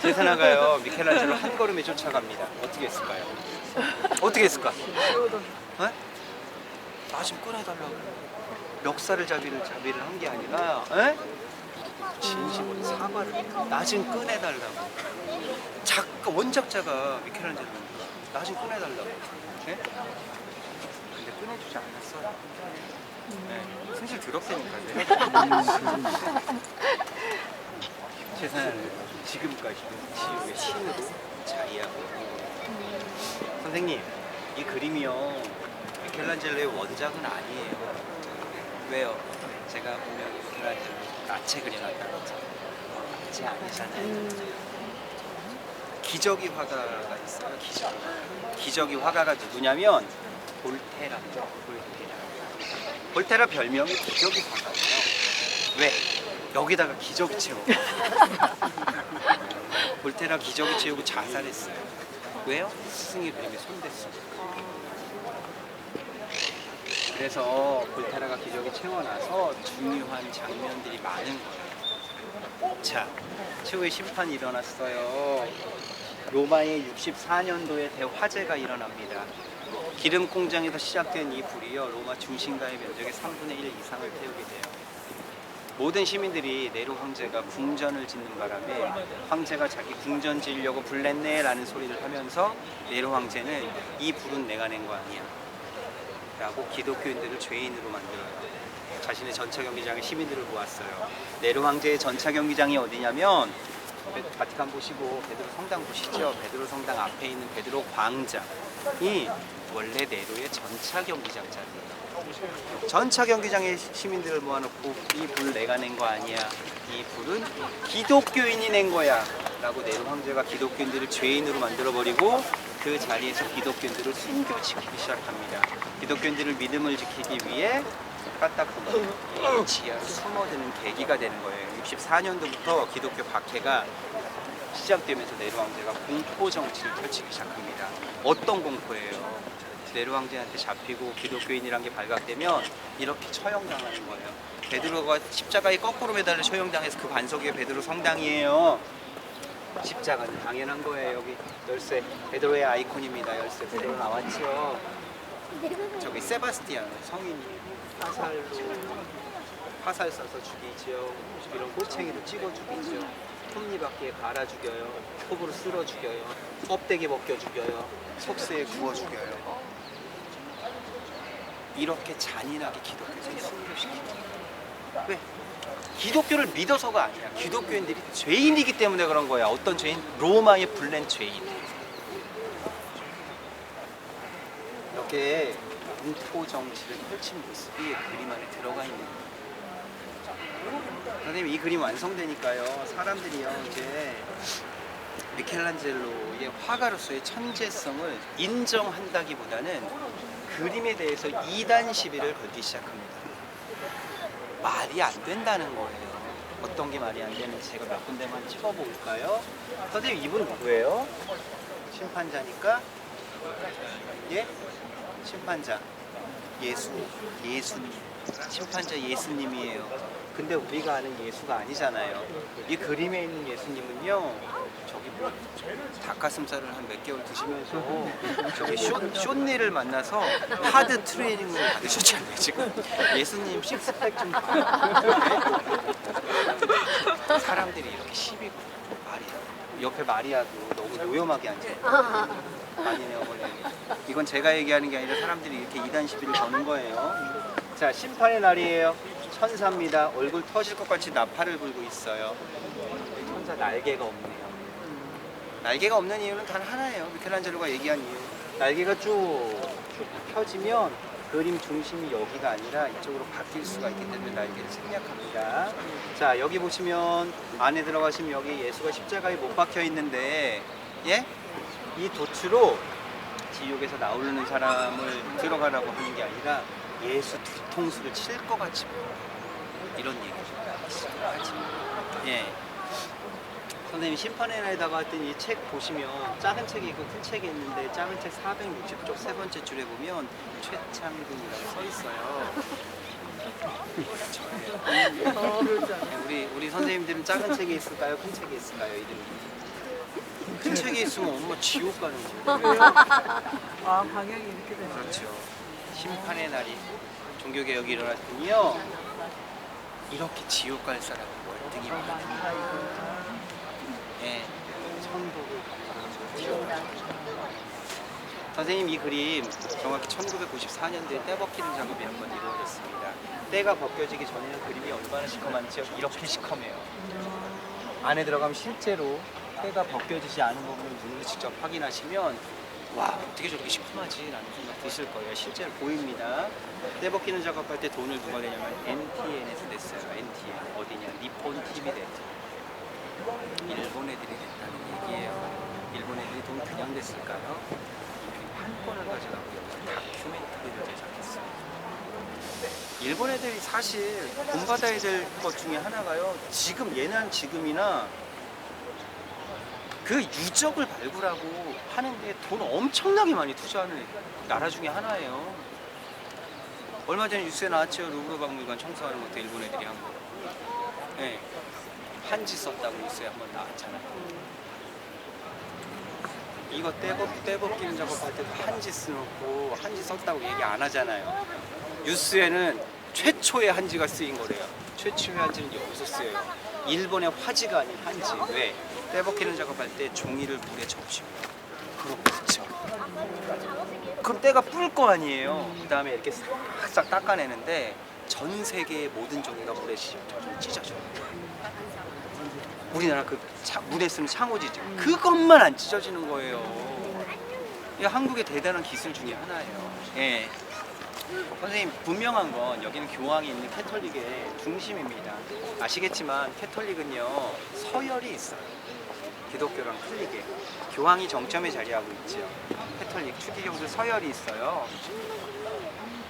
제사나가요, 미켈란젤로 한 걸음에 쫓아갑니다. 어떻게 했을까요? 어떻게 했을까? 네? 나 좀 꺼내달라고. 멱살을 자비를 한 게 아니라, 에? 진심으로 사과를. 나 좀 꺼내달라고. 원작자가 미켈란젤로니까 나 좀 꺼내달라고. 네? 근데 꺼내주지 않았어요. 네. 승질 더럽다니까요. 최선을 지금까지도 지옥의 신으로 자리하고 있는 거예요. 선생님, 이 그림이요 미켈란젤로의 원작은 아니에요. 왜요? 제가 보면 미켈란젤로 나체 그려놨다고 했잖아요. 나체 아니잖아요. 기저귀 화가가 있어요. 기저귀 화가가 누구냐면 볼테라입니다. 볼테라 별명이 기저귀 화가예요. 왜? 여기다가 기저귀 채워. 볼테라 기저귀 채우고 자살했어요. 왜요? 스승의 그림에 손댔어요. 그래서 볼테라가 기저귀 채워놔서 중요한 장면들이 많은 거예요. 자, 최후의 심판이 일어났어요. 로마의 64년도에 대화재가 일어납니다. 기름 공장에서 시작된 이 불이요 로마 중심가의 면적의 3분의 1 이상을 태우게 돼요. 모든 시민들이 네로 황제가 궁전을 짓는 바람에 황제가 자기 궁전 지으려고 불 냈네 라는 소리를 하면서 네로 황제는 이 불은 내가 낸 거 아니야 라고 기독교인들을 죄인으로 만들어요. 자신의 전차 경기장에 시민들을 모았어요. 네로 황제의 전차 경기장이 어디냐면 바티칸 보시고 베드로 성당 보시죠. 베드로 성당 앞에 있는 베드로 광장이 원래 네로의 전차 경기장 자리예요. 전차 경기장에 시민들을 모아놓고 이 불 내가 낸 거 아니야. 이 불은 기독교인이 낸 거야. 라고 네로 황제가 기독교인들을 죄인으로 만들어버리고 그 자리에서 기독교인들을 순교시키기 시작합니다. 기독교인들을 믿음을 지키기 위해 까딱구멍 지하로 숨어드는 계기가 되는 거예요. 64년도부터 기독교 박해가 시작되면서 네로 황제가 공포 정치를 펼치기 시작합니다. 어떤 공포예요? 네로 황제한테 잡히고 기독교인이란 게 발각되면 이렇게 처형당하는 거예요. 베드로가 십자가에 거꾸로 매달려 처형당해서 그 반석 위에 베드로 성당이에요. 십자가는 당연한 거예요. 여기 열쇠 베드로의 아이콘입니다. 열쇠 베드로 나왔죠. 저기 세바스티안 성인이 화살 쏴서 죽이죠. 이런 꼬챙이로 찍어 죽이죠. 톱니바퀴에 갈아 죽여요. 톱으로 쓸어 죽여요. 껍데기 벗겨 죽여요. 석쇠에 구워 죽여요. 이렇게 잔인하게 기독교를 순교시킵니다. 왜? 기독교를 믿어서가 아니라 기독교인들이 죄인이기 때문에 그런 거야. 어떤 죄인? 로마의 불낸 죄인. 이렇게 공포 정치를 펼친 모습이 그림 안에 들어가 있는 거예요. 선생님, 이 그림 완성되니까요. 사람들이요 이제 미켈란젤로의 화가로서의 천재성을 인정한다기보다는 그림에 대해서 이단 시비를 걸기 시작합니다. 말이 안 된다는 거예요. 어떤 게 말이 안 되는지 제가 몇 군데만 찍어볼까요? 선생님, 이분 누구예요? 심판자니까? 예? 심판자. 예수님. 심판자 예수님이에요. 근데 우리가 아는 예수가 아니잖아요. 이 그림에 있는 예수님은요, 저기 뭐 닭가슴살을 한 몇 개월 드시면서 저기 쇼니를 만나서 하드 트레이닝을 받으셨잖아요. 지금 예수님 식스팩 좀 사람들이 이렇게 시비 걸고 마리아 옆에 마리아도 너무 노염하게 앉아있고 아니네 어머니. 이건 제가 얘기하는 게 아니라 사람들이 이렇게 이단 시비를 거는 거예요. 자, 심판의 날이에요. 천사입니다. 얼굴 터질 것 같이 나팔을 불고 있어요. 천사 날개가 없네요. 날개가 없는 이유는 단 하나예요. 미켈란젤로가 얘기한 이유. 날개가 쭉 펴지면 그림 중심이 여기가 아니라 이쪽으로 바뀔 수가 있기 때문에 날개를 생략합니다. 자, 여기 보시면 안에 들어가시면 여기 예수가 십자가에 못 박혀 있는데, 예? 이 돛으로 지옥에서 나오려는 사람을 들어가라고 하는 게 아니라 예수 뒤통수를 칠 것 같이 이런 얘기죠. 예. 선생님, 심판의 날에다가 했더니 이 책 보시면 작은 책이 있고 큰 책이 있는데 작은 책 460쪽 세 번째 줄에 보면 최창근이라고 써 있어요. 우리 선생님들은 작은 책에 있을까요? 큰 책에 있을까요? 이름이? 큰 책에 있으면 엄마 지옥 가는 거예요. 아, 방향이 이렇게 되네요. 그렇죠. 심판의 날이 종교개혁이 일어났더니요, 이렇게 지옥 갈 사람은 월등히 많아요. 예, 천국을 선생님, 이 그림 정확히 1994년도에 때 벗기는 작업이 한 번 이루어졌습니다. 때가 벗겨지기 전에는 그림이 얼마나 시커먼지요? 이렇게 시커매요. 안에 들어가면 실제로 때가 벗겨지지 않은 부분을 눈으로 직접 확인하시면 와 어떻게 저렇게 시커하지 라는 생각 드실 거예요. 실제로 보입니다. 때 벗기는 작업할 때 돈을 누가 내냐면 NTN에서 냈어요. NTN 어디냐 니폰 TV 냈죠. 일본 애들이 냈다는 얘기예요. 일본 애들이 돈 그냥 냈을까요? 판권을 가져가고 다큐멘터리를 제작했어요. 일본 애들이 사실 본받아야 될 것 중에 하나가요. 지금 예난 지금이나 그 유적을 발굴하고 하는데 돈 엄청나게 많이 투자하는 나라 중에 하나예요. 얼마 전에 뉴스에 나왔죠. 루브르 박물관 청소하는 것도 일본 애들이 한 거. 네. 한지 썼다고 뉴스에 한번 나왔잖아요. 이거 떼벗기는 작업할 때도 한지 쓰놓고 한지 썼다고 얘기 안 하잖아요. 뉴스에는 최초의 한지가 쓰인 거래요. 최초의 한지는 여기서 쓰여요. 일본의 화지가 아닌 한지. 왜? 떼벗기는 작업할 때 종이를 물에 적십니다. 그러고 그쵸. 그럼 때가 뿔 거 아니에요. 그 다음에 이렇게 싹싹 닦아내는데 전 세계의 모든 종이가 물에 찢어져요. 우리나라 그 물에 쓰는 창호지지 그것만 안 찢어지는 거예요. 이게 한국의 대단한 기술 중에 하나예요. 예. 선생님 분명한 건 여기는 교황이 있는 캐톨릭의 중심입니다. 아시겠지만 캐톨릭은요 서열이 있어요. 기독교랑 틀리게 교황이 정점에 자리하고 있죠. 캐톨릭 추기경도 서열이 있어요.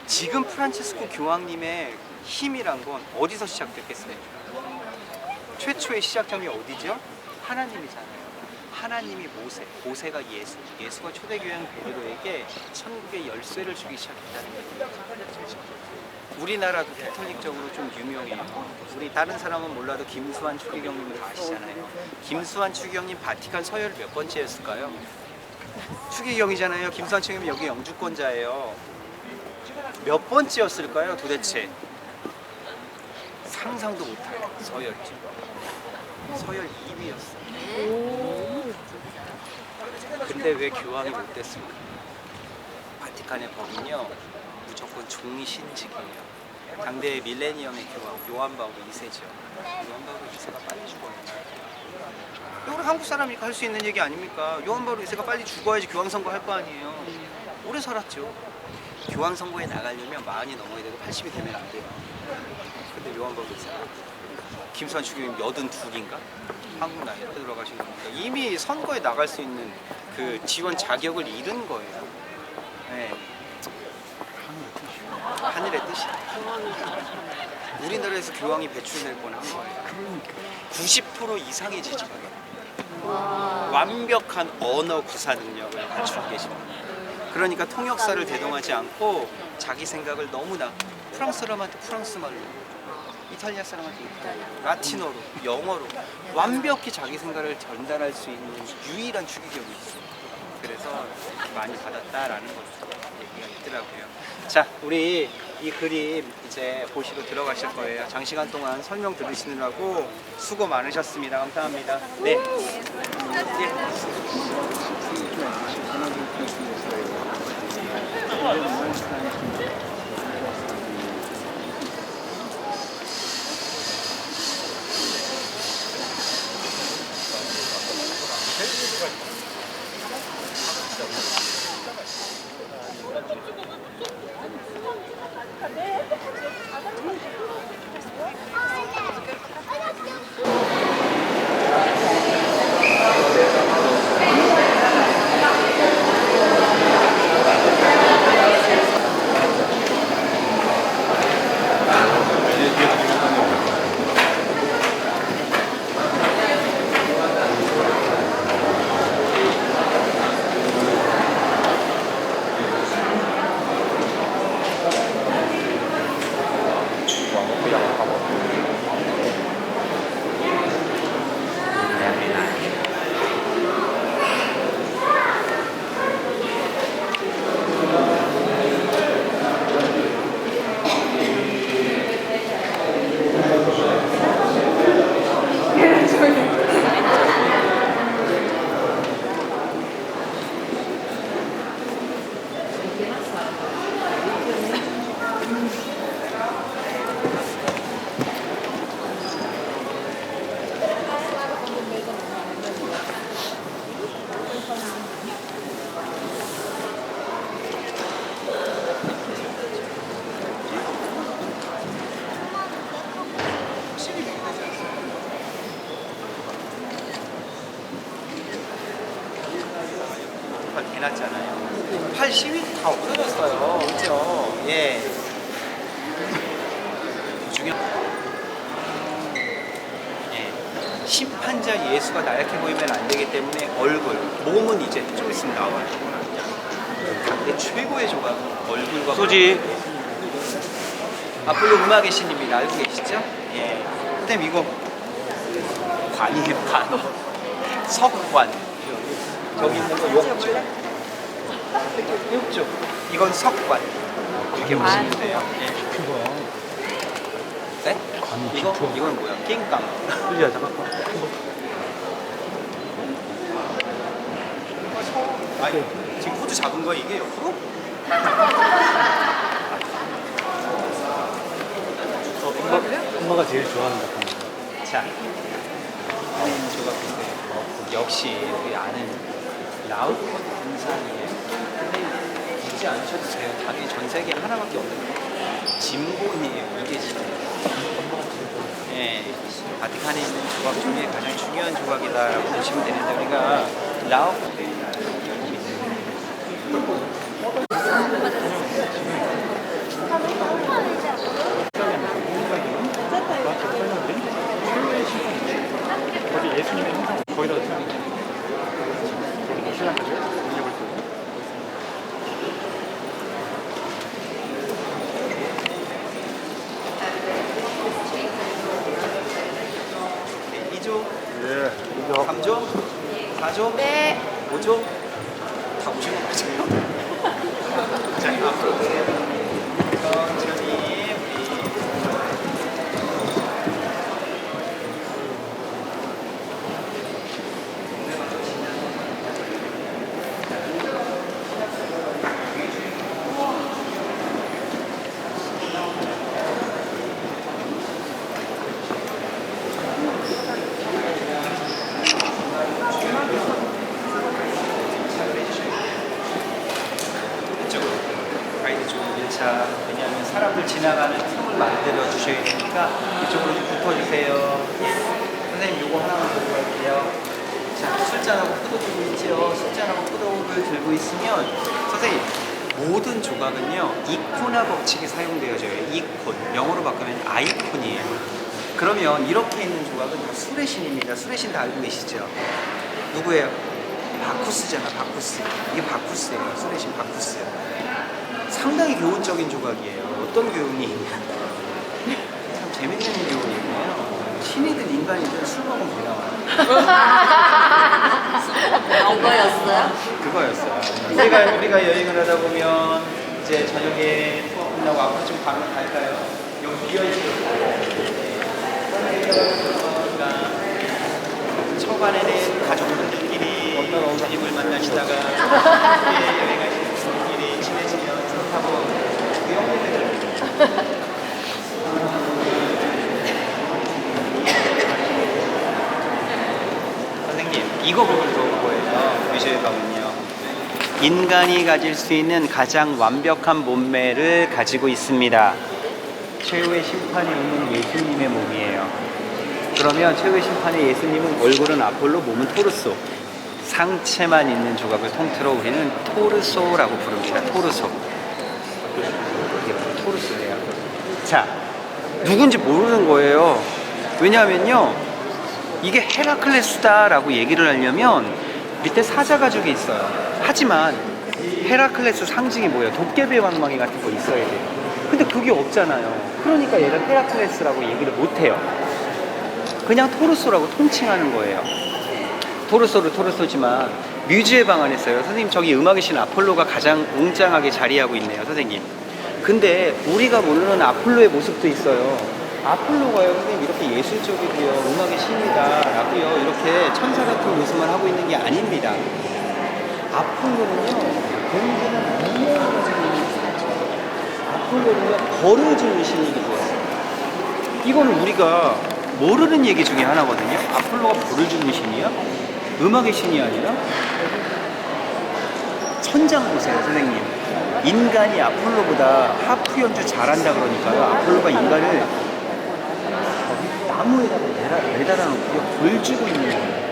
지금 프란치스코 교황님의 힘이란 건 어디서 시작됐겠습니까? 최초의 시작점이 어디죠? 하나님이잖아요. 하나님이 모세가 예수가 초대교양 베드로에게 천국의 열쇠를 주기 시작했다는 거예요. 우리나라도 캐톨릭적으로 좀 유명해요. 우리 다른 사람은 몰라도 김수환 추기경님은 다 아시잖아요. 김수환 추기경님 바티칸 서열 몇 번째였을까요? 추기경이잖아요. 김수환 추기경님 여기 영주권자예요. 몇 번째였을까요 도대체? 상상도 못해요. 서열 2위였어요. 근데 왜 교황이 못 됐습니까? 바티칸의 법은요 무조건 종이 신직이에요. 당대의 밀레니엄의 교황 요한 바오로 2세죠. 요한 바오로 2세가 빨리 죽어요. 우리 한국 사람이 할 수 있는 얘기 아닙니까? 요한 바오로 2세가 빨리 죽어야지 교황 선거 할 거 아니에요. 오래 살았죠. 교황 선거에 나가려면 40이 넘어야 되고 80이 되면 안 돼요. 근데 요한 바오로 2세가 김수환 추기경님 82인가? 한국 나이에 들어가신 겁니다. 이미 선거에 나갈 수 있는 그 지원 자격을 잃은 거예요. 네. 하늘의 뜻이. 우리나라에서 교황이 배출될 뻔한 거예요. 90% 이상의 지지가 완벽한 언어 구사 능력을 갖추고 계십니다. 그러니까 통역사를 대동하지 않고 자기 생각을 너무나 프랑스 사람한테 프랑스 말로 이탈리아 사람한테 이탈리아, 라틴어로, 영어로 완벽히 자기 생각을 전달할 수 있는 유일한 추기경이 있어요. 그래서 많이 받았다라는 것도 얘기가 있더라고요. 자, 우리 이 그림 이제 보시러 들어가실 거예요. 장시간 동안 설명 들으시느라고 수고 많으셨습니다. 감사합니다. 네. 팔 대놨잖아요. 팔 시위 다 없어졌어요. 그렇죠? 예. 중요. 예. 심판자 예수가 나약해 보이면 안 되기 때문에 얼굴, 몸은 이제 좀 있으면 나와요. 근데 최고의 조각 얼굴과 소지. 아폴로 음악의 신입니다. 알고 계시죠? 예. 선생님 이거 관이에요. 관. 석관. 저기 있는 거 욕조. 욕조. 이건 석관. 이렇게 보시면 돼요. 예. 네? 이건 뭐야? 낑깡. 소지야 잠깐. 아니 지금 호주 잡은 거 이게 옆으로? 엄마가 제일 좋아하는 작품. 자, 조각 보세요. 역시 우리 아는 라우프 군산이에요. 근데 잊지 않으셔도 돼요. 당연히 전 세계에 하나밖에 없는 거예요. 짐본이에요. 이게 진짜. 예, 바티칸에 있는 조각 중에 가장 중요한 조각이다라고 보시면 되는데 우리가 라우프 거기 예수님의 형상 거기다 신랑까지 네, 2조, 네, 3조, 4조, 네. 5조 다 보신 거 맞아요? 자, 앞으로 오세요. 천천히 이쪽으로 가이드 쪽 1차. 왜냐하면 사람들 지나가는 틈을 만들어 주셔야 되니까 이쪽으로 좀 붙어주세요. 예. 선생님 요거 하나만 보고 갈게요. 자, 술잔하고 포도 들고 있죠. 술잔하고 포도를 들고 있으면 선생님 모든 조각은요 이코나 법칙이 사용되어져요. 이콘 영어로 바꾸면 아이콘이에요. 그러면 이렇게 있는 조각은 다 술의 신입니다. 술의 신 다 알고 계시죠? 누구예요? 바쿠스잖아. 바쿠스. 이게 바쿠스예요. 술의 신 바쿠스. 상당히 교훈적인 조각이에요. 어떤 교훈이? 참 재밌는 교훈이에요. 신이든 인간이든 술 먹으면 못 나와요. 그거였어요? 그거였어요. 우리가 여행을 하다 보면 이제 저녁에 투어 끝나고 앞으로 좀 가면 갈까요? 여기 비어있어요. 초반에는 가족분들끼리 집을 만나시다가 여행하시는 분들끼리 친해지면 좋다고 위험해요. 선생님 이거 보면 좋은 거예요. 뮤지엄에 가면요. 인간이 가질 수 있는 가장 완벽한 몸매를 가지고 있습니다. 최후의 심판이 오는 예수님의 몸이에요. 그러면 최후의 심판의 예수님은 얼굴은 아폴로, 몸은 토르소. 상체만 있는 조각을 통틀어 우리는 토르소라고 부릅니다. 토르소. 이게 바로 토르소예요. 자, 누군지 모르는 거예요. 왜냐하면요, 이게 헤라클레스다라고 얘기를 하려면 밑에 사자 가죽이 있어요. 하지만 헤라클레스 상징이 뭐예요? 도깨비 방망이 같은 거 있어야 돼요. 근데 그게 없잖아요. 그러니까 얘를 헤라클레스라고 얘기를 못해요. 그냥 토르소라고 통칭하는 거예요. 토르소를 토르소지만 뮤즈의 방 안에 있어요. 선생님 저기 음악의 신 아폴로가 가장 웅장하게 자리하고 있네요. 선생님. 근데 우리가 모르는 아폴로의 모습도 있어요. 아폴로가요 선생님 이렇게 예술적이고요 음악의 신이다 라고요 이렇게 천사 같은 모습을 하고 있는 게 아닙니다. 아폴로는요 굉장히 무명을 가지고 있는 신이죠. 아폴로는요 벌을 주는 신이기도 해요. 이거는 우리가 모르는 얘기 중에 하나거든요. 아폴로가 벌을 주는 신이야? 음악의 신이 아니라? 천장 보세요 선생님. 인간이 아폴로보다 하프 연주 잘한다 그러니까요 아폴로가 인간을 나무에다가 매달아 놓고 벌 주고 있는 거예요.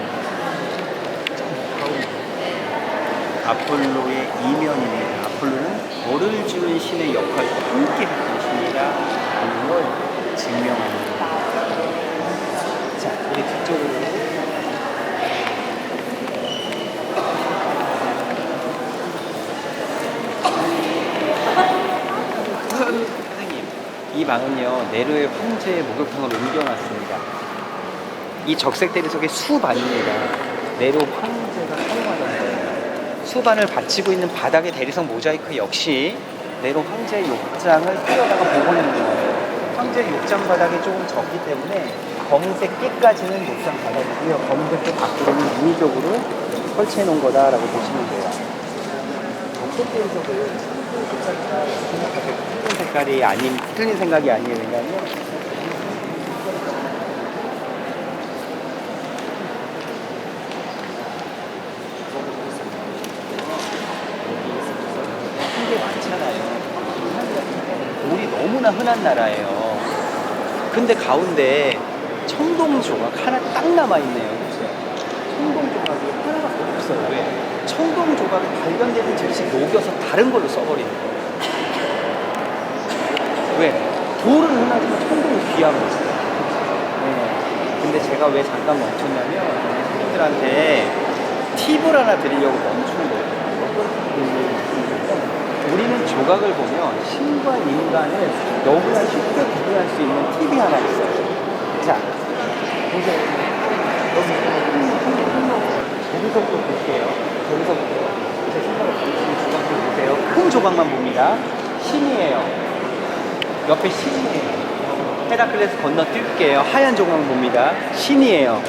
아폴로의 이면입니다. 아폴로는 벌을 주는 신의 역할과 함께 했던 신이라는 걸 증명합니다. 자, 우리 뒤쪽으로. 선생님, 이 방은요 네로의 황제의 목욕탕을 옮겨놨습니다. 이 적색 대리석의 수반입니다. 네로 황제가 사용하던 거예요. 수반을 받치고 있는 바닥의 대리석 모자이크 역시 네로 황제의 욕장을 끌어다가 복원한 거예요. 황제의 욕장 바닥이 조금 적기 때문에 검은색 끝까지는 욕장 바닥이고요. 검은색 끝 밖으로는 인위적으로 설치해 놓은 거다라고 보시면 돼요. 적색 대리석을 틀린 색깔이 아닌, 틀린 생각이 아니에요. 왜냐하면 한게 많잖아요. 돌이 너무나 흔한 나라예요. 근데 가운데 청동 조각 하나 딱 남아있네요. 그렇죠? 청동 조각이 하나가 없어요. 왜? 청동 조각이 발견되는 즉시 녹여서 다른 걸로 써버리는 거예요. 왜? 돌은 흔하지만 청동이 귀한 거죠. 네. 근데 제가 왜 잠깐 멈췄냐면 친구들한테 팁을 하나 드리려고 멈춘 거예요. 우리는 조각을 보면 신과 인간을 너무나 쉽게 구분할 수 있는 팁이 하나 있어요. 자, 보세요. 여기서부터 볼게요. 여기서부터 제 생각을 보시는 조각들 보세요. 큰 조각만 봅니다. 신이에요. 옆에 신이에요. 헤라클레스 건너뛸게요. 하얀 조각만 봅니다. 신이에요.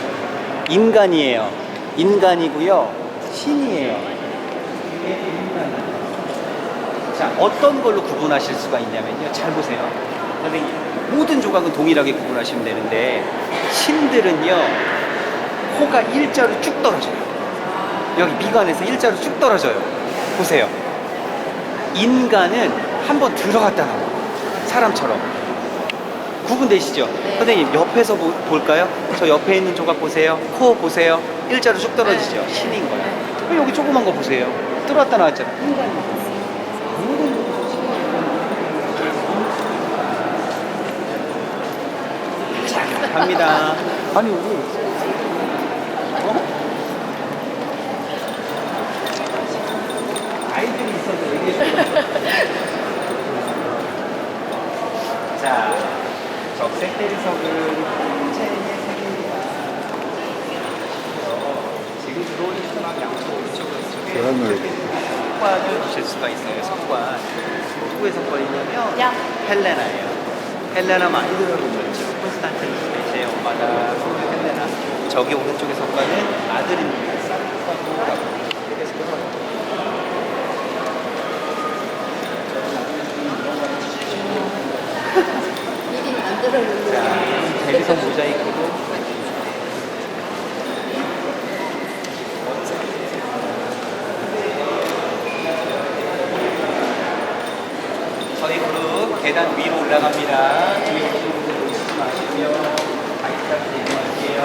인간이에요. 인간이고요. 신이에요. 이게 인간이에요. 자, 어떤 걸로 구분하실 수가 있냐면요. 잘 보세요. 선생님, 모든 조각은 동일하게 구분하시면 되는데 신들은요. 코가 일자로 쭉 떨어져요. 여기 미간에서 일자로 쭉 떨어져요. 보세요. 인간은 한번 들어갔다 나와요. 사람처럼. 구분되시죠? 선생님, 옆에서 볼까요? 저 옆에 있는 조각 보세요. 코 보세요. 일자로 쭉 떨어지죠? 신인 거예요. 여기 조그만 거 보세요. 들어왔다 나왔잖아요. 인간이에요. 자, 갑니다. 아니, 우리 아이들이 있어서 얘기해주고. 자, 적색 대리석은 황제의 세계입니다. 지금 들어오는 수막 양쪽 오른쪽으로 석관을 보실 수가 있어요. 석관. 누구의 석관이냐면 헬레나예요. 헬레나 많이 들어보셨죠? 콘스탄티누스의 제 엄마다 헬레나. 저기 오른쪽의 석관은 아들입니다. 사르파도라고. 자, 대리석 모자이크도 저희 그룹 계단 위로 올라갑니다. 뒤로 오시지 마시고요. 아이스까지 내려갈게요.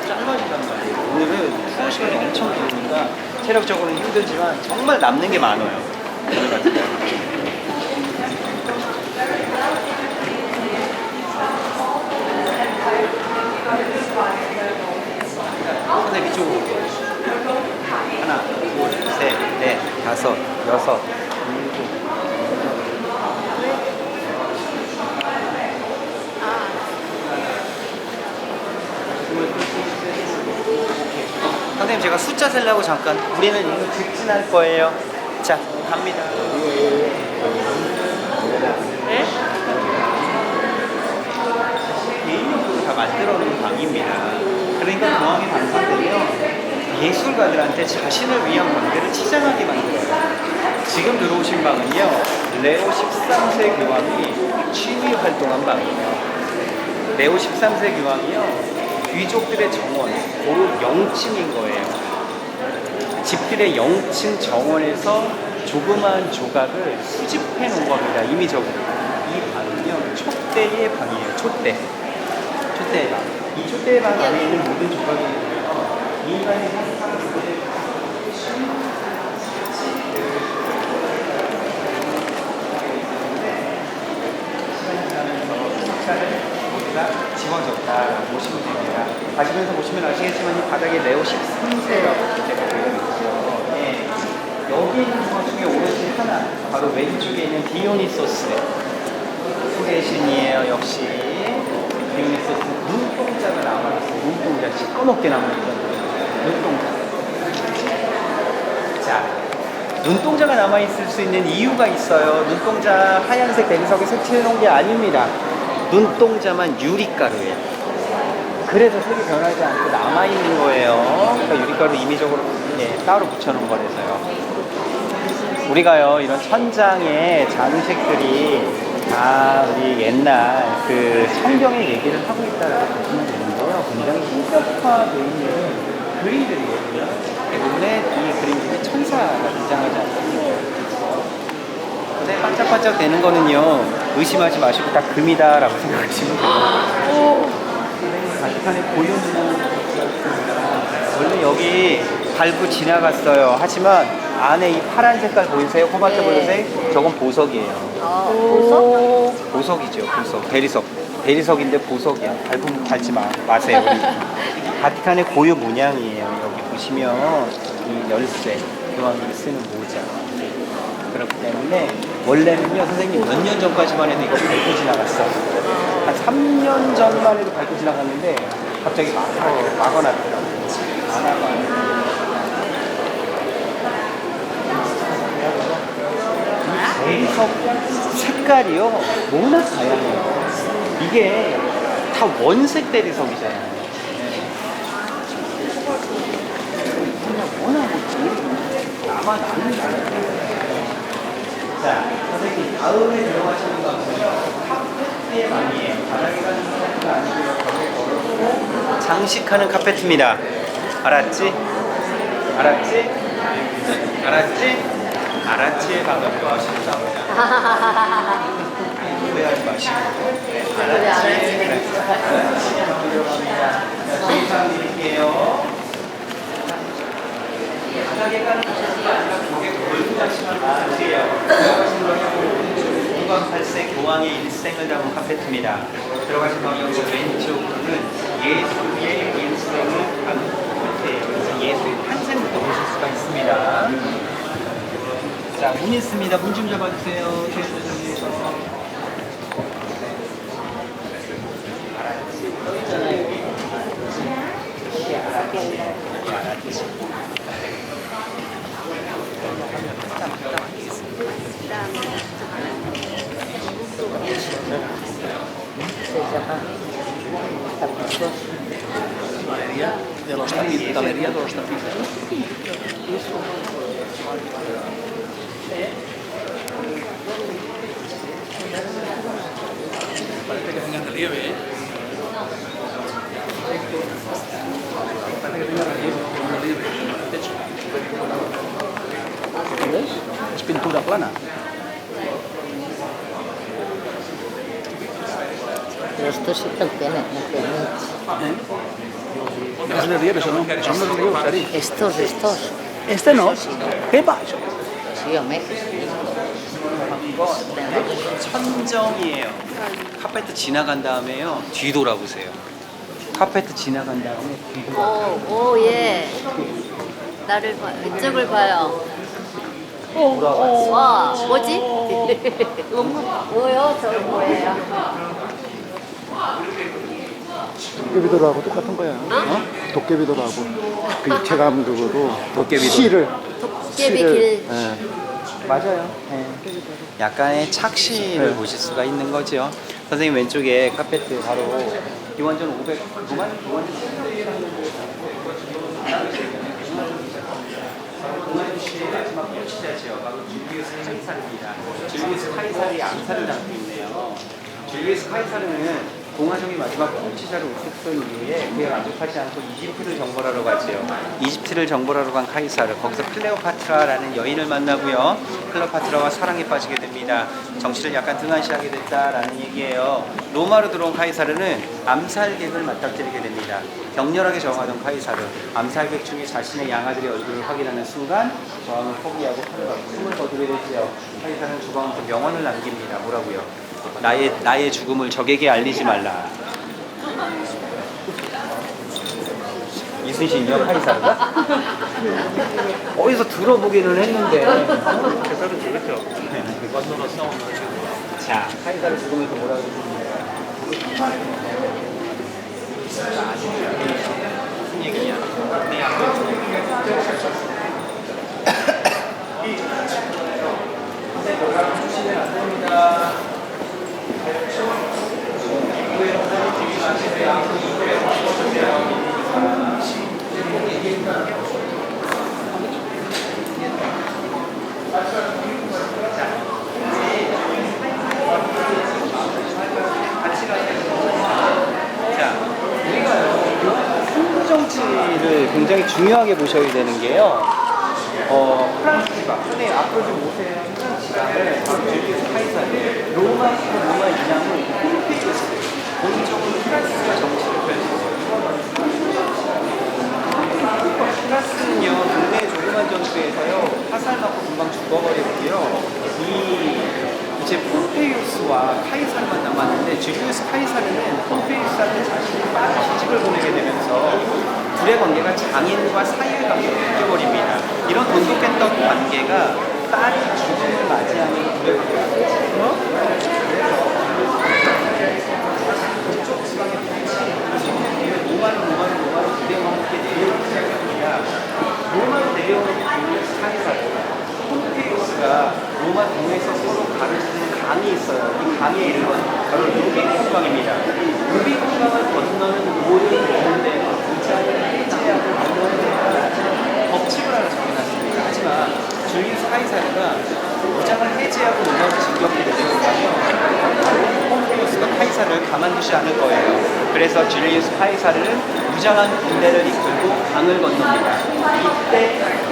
짧아진단 말이에요. 오늘은 수업 시간이 엄청 길으니까 체력적으로는 힘들지만 정말 남는 게 많아요. 오늘 같은 경우는. 선생님 이쪽으로 올게요. 하나, 둘, 셋, 넷, 다섯, 여섯, 일곱. 선생님 제가 숫자 세려고 잠깐. 우리는 이거 직진할 거예요. 자, 갑니다. 네? 개인용으로 다 만들어 놓은 방입니다. 그러니까 공항에 방송되면 예술가들한테 자신을 위한 방대를 치장하게 만들어요. 지금 들어오신 방은요, 레오 13세 교황이 취미 활동한 방이에요. 레오 13세 교황이요, 귀족들의 정원, 고로 영층인 거예요. 집들의 영층 정원에서 조그마한 조각을 수집해 놓은 겁니다. 임의적으로. 이 방은요, 촛대의 방이에요. 촛대의 방. 이 촛대방 안에 있는 모든 조각이고요. 인간의 상상을 지워졌다라고 보시면 됩니다. 가시면서 보시면 아시겠지만 이 바닥에 레오 13세라고 기재가 되어 있죠. 네. 여기 있는 것 중에 오롯이 하나, 바로 왼쪽에 있는 디오니소스 후레신이에요. 역시 디오니소스 눈동자가 남아있어요. 눈동자 시꺼멓게 남아있거든요. 눈동자. 자, 눈동자가 남아있을 수 있는 이유가 있어요. 눈동자 하얀색 대리석에 색칠해 놓은 게 아닙니다. 눈동자만 유리가루예요. 그래서 색이 변하지 않고 남아있는 거예요. 그러니까 유리가루 임의적으로 따로 붙여놓은 거라서요. 우리가요, 이런 천장에 장식들이 다 우리 옛날 그 성경의 얘기를 하고 있다라고 보시면 되는데요. 굉장히 신격화되어 있는 그림들이에요. 대부분의 이 그림 중에 천사가 등장하지 않습니까? 근데 반짝반짝 되는 거는요, 의심하지 마시고 다 금이다라고 생각하시면 돼요. 바티칸의 고유는 원래 여기 밟고 지나갔어요. 하지만 안에 이 파란 색깔 보이세요? 코발트 블루색? 저건 보석이에요. 보석? 보석이죠. 보석. 대리석인데 보석이야. 밟지 마세요. 바티칸의 고유 문양이에요. 여기 보시면 이 열쇠, 교황이 쓰는 모자. 그렇기 때문에 원래는요, 선생님 몇 년 전까지만 해도 이거 밟고 지나갔어. 한 3년 전만 해도 밟고 지나갔는데 갑자기 막아놨더라고요. 안 하고. 대리석 색깔이요, 워낙 다양해요. 이게 다 원색 대리석이잖아요. 워낙 나만 아는 게 아니에요. 자, 선생님, 다음에 들어가시는 것은요, 카페트의 망이에요. 바닥에 가는 카페트가 아니고요, 벽에 걸어놓고 장식하는 카페트입니다. 알았지? 알았지? 알았지? 알았지의 방을 들어가시는 겁니다. 오해하지 마시고. 알았지? 알았지의 방을 들어갑니다. 자, 주의사항 드릴게요. 바닥에 가는 카페트가 아니라 벽에 걸고 가시면 안돼요. 들어가신 방향으로 후광 8세 교황의 일생을 담은 카페트입니다. 들어가신 방향으로 왼쪽으로는 예수의 일생을 담은 카페트예요. 그래서 예수의 탄생부터 보실 수가 있습니다. 자, 문 있습니다. 문 좀 잡아주세요. 최선생님께서. 알았지? 또 있잖아요, 여기. 알았지? Galería de los tapices. Parece que tengan relieve, ¿eh? Parece que tenga relieve en el techo. ¿Ves? Es pintura plana. Pero esto sí que lo tiene, no tiene. ¿Es relieve o no? Son los relieves, Ari. Estos. Este no. ¿Qué pasa? Sí, hombre. 이거 천정이에요. 카페트 지나간 다음에요, 뒤돌아보세요. 카페트 지나간 다음에 오, 예. 나를 봐, 이쪽을 봐요. 와, 뭐지? 뭐요? 저 뭐예요? 도깨비돌하고 똑같은 거야. 어? 도깨비돌하고 그 입체감적으로 도깨비돌. 시를 도깨비 길. 예. 맞아요. 네. 약간의 착시를 보실 수가 있는 거죠. 선생님 왼쪽에 카페트 바로 기원전 500 마지막 표치자죠. 바로 줄리우스 카이사르입니다. 줄리우스 카이사르의 암살을 담고 있네요. 줄리우스 카이사르는 공화정이 마지막 통치자로 우습던 이후에 그에 만족하지 않고 이집트를 정벌하러 가지요. 이집트를 정벌하러 간 카이사르, 거기서 클레오파트라라는 여인을 만나고요. 클레오파트라와 사랑에 빠지게 됩니다. 정치를 약간 등한시하게 됐다라는 얘기예요. 로마로 들어온 카이사르는 암살객을 맞닥뜨리게 됩니다. 격렬하게 저항하던 카이사르, 암살객 중에 자신의 양아들의 얼굴을 확인하는 순간 저항을 포기하고 숨을 거두게 되지요. 카이사르는 죽어가면서 명언을 남깁니다. 뭐라고요? 나의 죽음을 적에게 알리지 말라. 이순신이요? 카이사르가? 어디서 들어보기는 했는데. 대사도 그렇죠. 자, 카이사르 죽으면서 뭐라고 했습니까? 무슨 얘기냐? 내 주시면 안 됩니다. 자, 우리가요, 한국 정치를 굉장히 중요하게 보셔야 되는 게요. 프랑스 지방, 근데 앞으로 좀 오세요. 프랑스 지방을 줄기에서 카이사르, 로마 이남은 홈페이지였어요. 본적으로 프랑스가 정치를 펼쳤어요. 프랑스는요, 국내 조그만 전투에서요, 화살 맞고 금방 죽어버리고요. 이제 폼페이우스와 카이사르만 남았는데, 줄리우스 카이사르는 폼페이우스한테 자신의 빠른 시집을 보내게 되면서 둘의 관계가 장인과 사이의 관계로 바뀌어버립니다. 이런 돈독했던 관계가 딸이 죽음을 맞이하는 둘의 관계가 되죠. 그쪽 지방의 정치, 로마로 내려와 함께 내려오기 시작합니다. 로마로 내려오는 줄리우스 카이사르, 폼페이우스가 로마 동에서 서로 가르치는 강이 있어요. 이 강의 이름은 바로 루비콘강입니다. 루비콘강을 건너는 모든 가운데 이자를 해제하고 건너는 데까지 법칙을 하나 정해놨습니다. 하지만 줄리우스 카이사르가 무장을 해제하고 넘어서 진격하게 되면 폼페이우스가 카이사르를 가만두지 않을 거예요. 그래서 줄리우스 카이사르는 무장한 군대를 이끌고 강을 건넙니다. 이때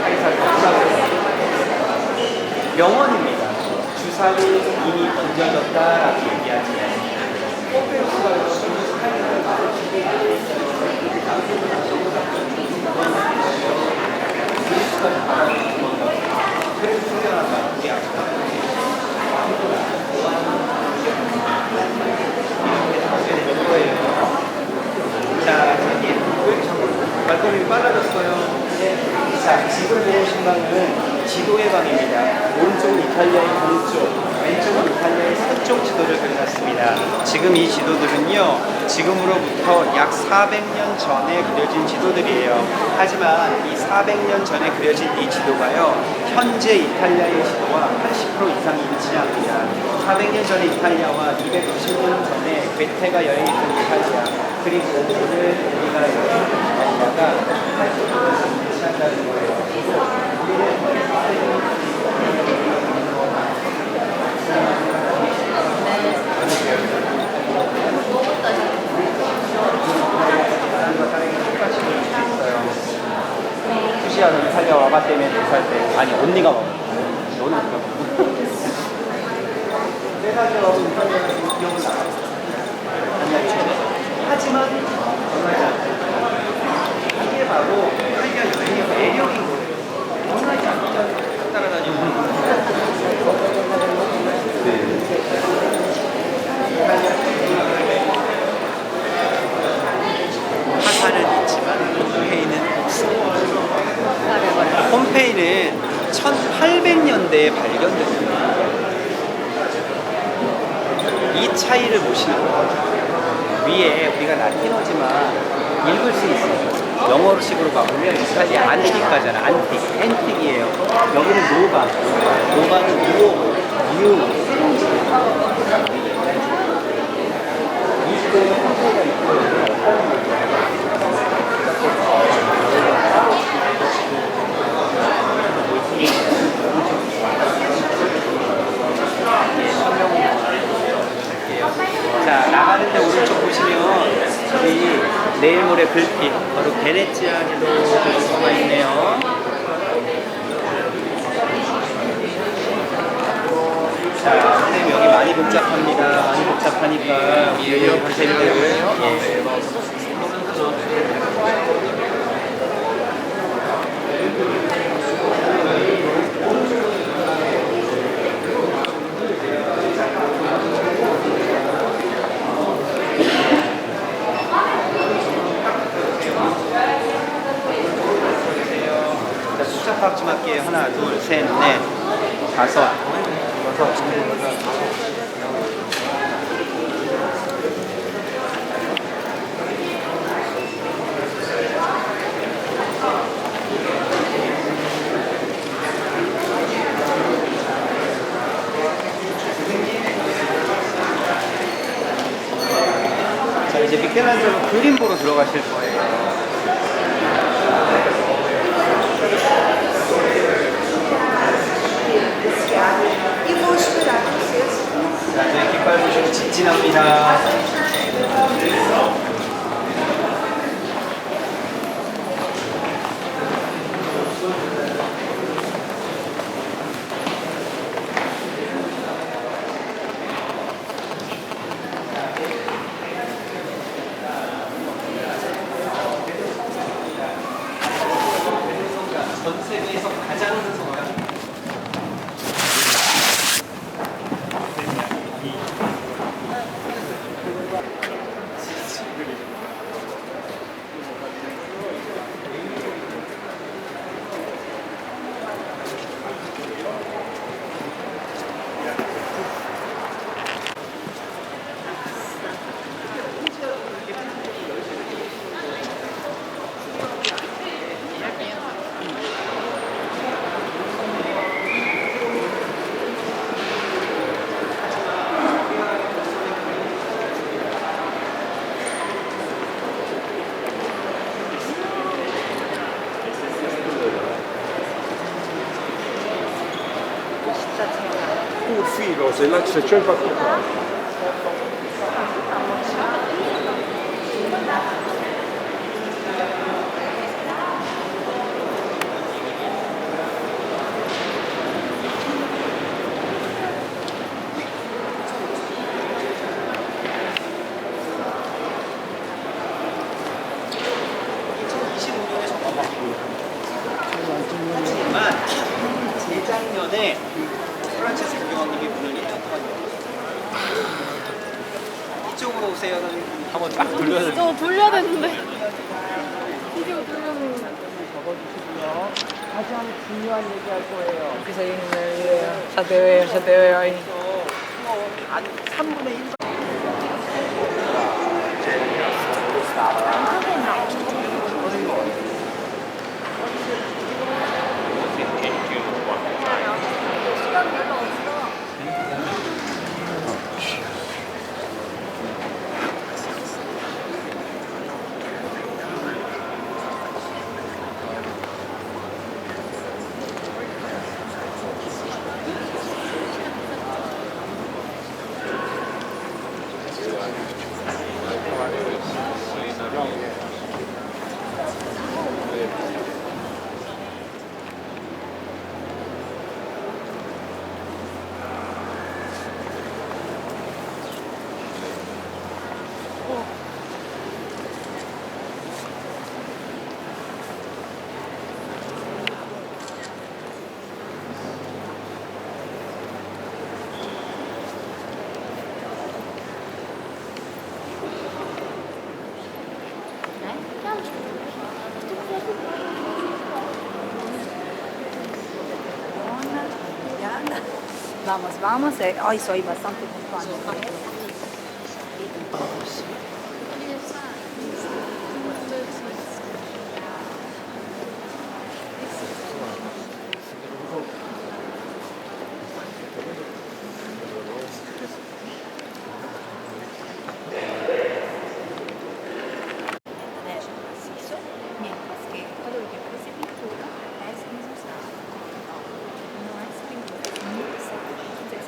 카이사르가 뭐라고 해요? 명언입니다. 주사위 이미 던져졌다라고 얘기하지. 폼페이우스가 줄리우스 카이사르를 그래서 생겨난다. 우리 자, 선생님, 왜 이렇게 자꾸 말걸음이 빨라졌어요? 자, 지금 보신 방은 지도의 방입니다. 오른쪽은 이탈리아의 동쪽, 왼쪽은 이탈리아의 서쪽 지도를 그려놨습니다. 지금 이 지도들은요, 지금으로부터 약 400년 전에 그려진 지도들이에요. 하지만 이 400년 전에 그려진 이 지도가요, 현재 이탈리아의 지도와 80% 이상이 일치합니다. 400년 전에 이탈리아와 290년 전에 괴테가 여행했던 이탈리아, 그리고 오늘 우리가 이탈리아가 80% 일치한다는 거예요. 수시야, 너 이탈리아 와봤다며 4살 때. 아니, 언니가 와봤어. 너는 누가 와봤어? 4살 때 와서 이탈리아가 지금 기억은 나요. 하지만 변하지 않습니다. 이게 바로 이탈리아 여행의 매력인 거예요. 변하지 않잖아요. 따라다니고. 화살은 있지만 폼페이는 없습니다. 폼페이는 1800년대에 발견됐습니다. 이 차이를 보시는 거예요. 위에 우리가 라틴어지만 읽을 수 있어요. 영어로 식으로 가보면 이탈리아 안티카잖아. 앤틱이에요. 여기는 노바. 노바는 노, 뉴. 이 시대에 폼페이가 있고 자, 나가는데 오른쪽 보시면 내일모레 글피 바로 베네치아니로 보실 수가 있네요. 자, 선생님 여기 많이 복잡합니다. 많이 복잡하니까 하셔야 되고요. 예. 자, 숫자 파악 좀 할게요. 하나, 둘, 셋, 넷, 다섯. 자, 이제 미켈란젤로 그림 보러 들어가실 거예요. 자, 이제 깃발 보시고 직진합니다. 전 세계에서 가장 큰 성당. Un filo, se là se c'è il fatto. 하지만 재작년에 프란체스코 교황님이 문을 1년 동안 열었어요. 이쪽으로 오세요. 한번 쫙 돌려야 됩니다. 저 돌려야 되는데. 비디오 돌려면 가장 중요한 얘기 할 거예요. 여기서 있는 사대회요 ahí. 한 3분의 1. Vamos, vamos. Hoy soy bastante puntual. Mientras que todo lo que parece pintura es mismo estado. No es pintura, es muy seco. Entonces,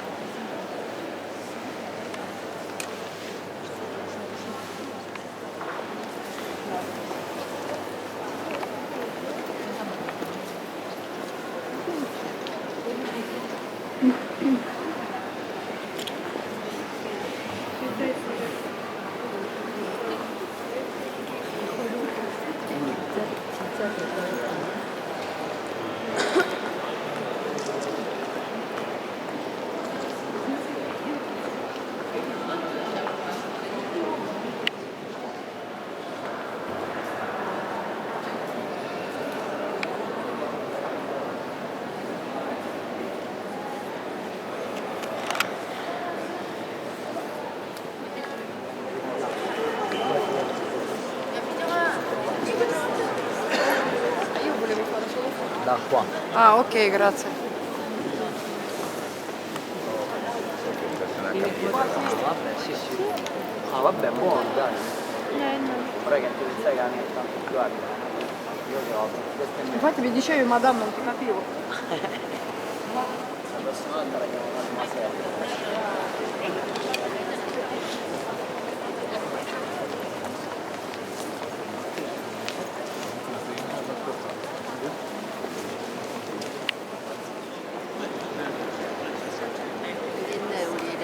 Da qua. Ah, ok, grazie. Vabbè, sì, sì. Ah, vabbè, buono, dai. Ora che tu sai che la mia è tanto più alta. Io che ho queste mie. Infatti mi dicevi, madame, non ti capivo. La prossima volta la chiamo mademoiselle. 옛날 우리를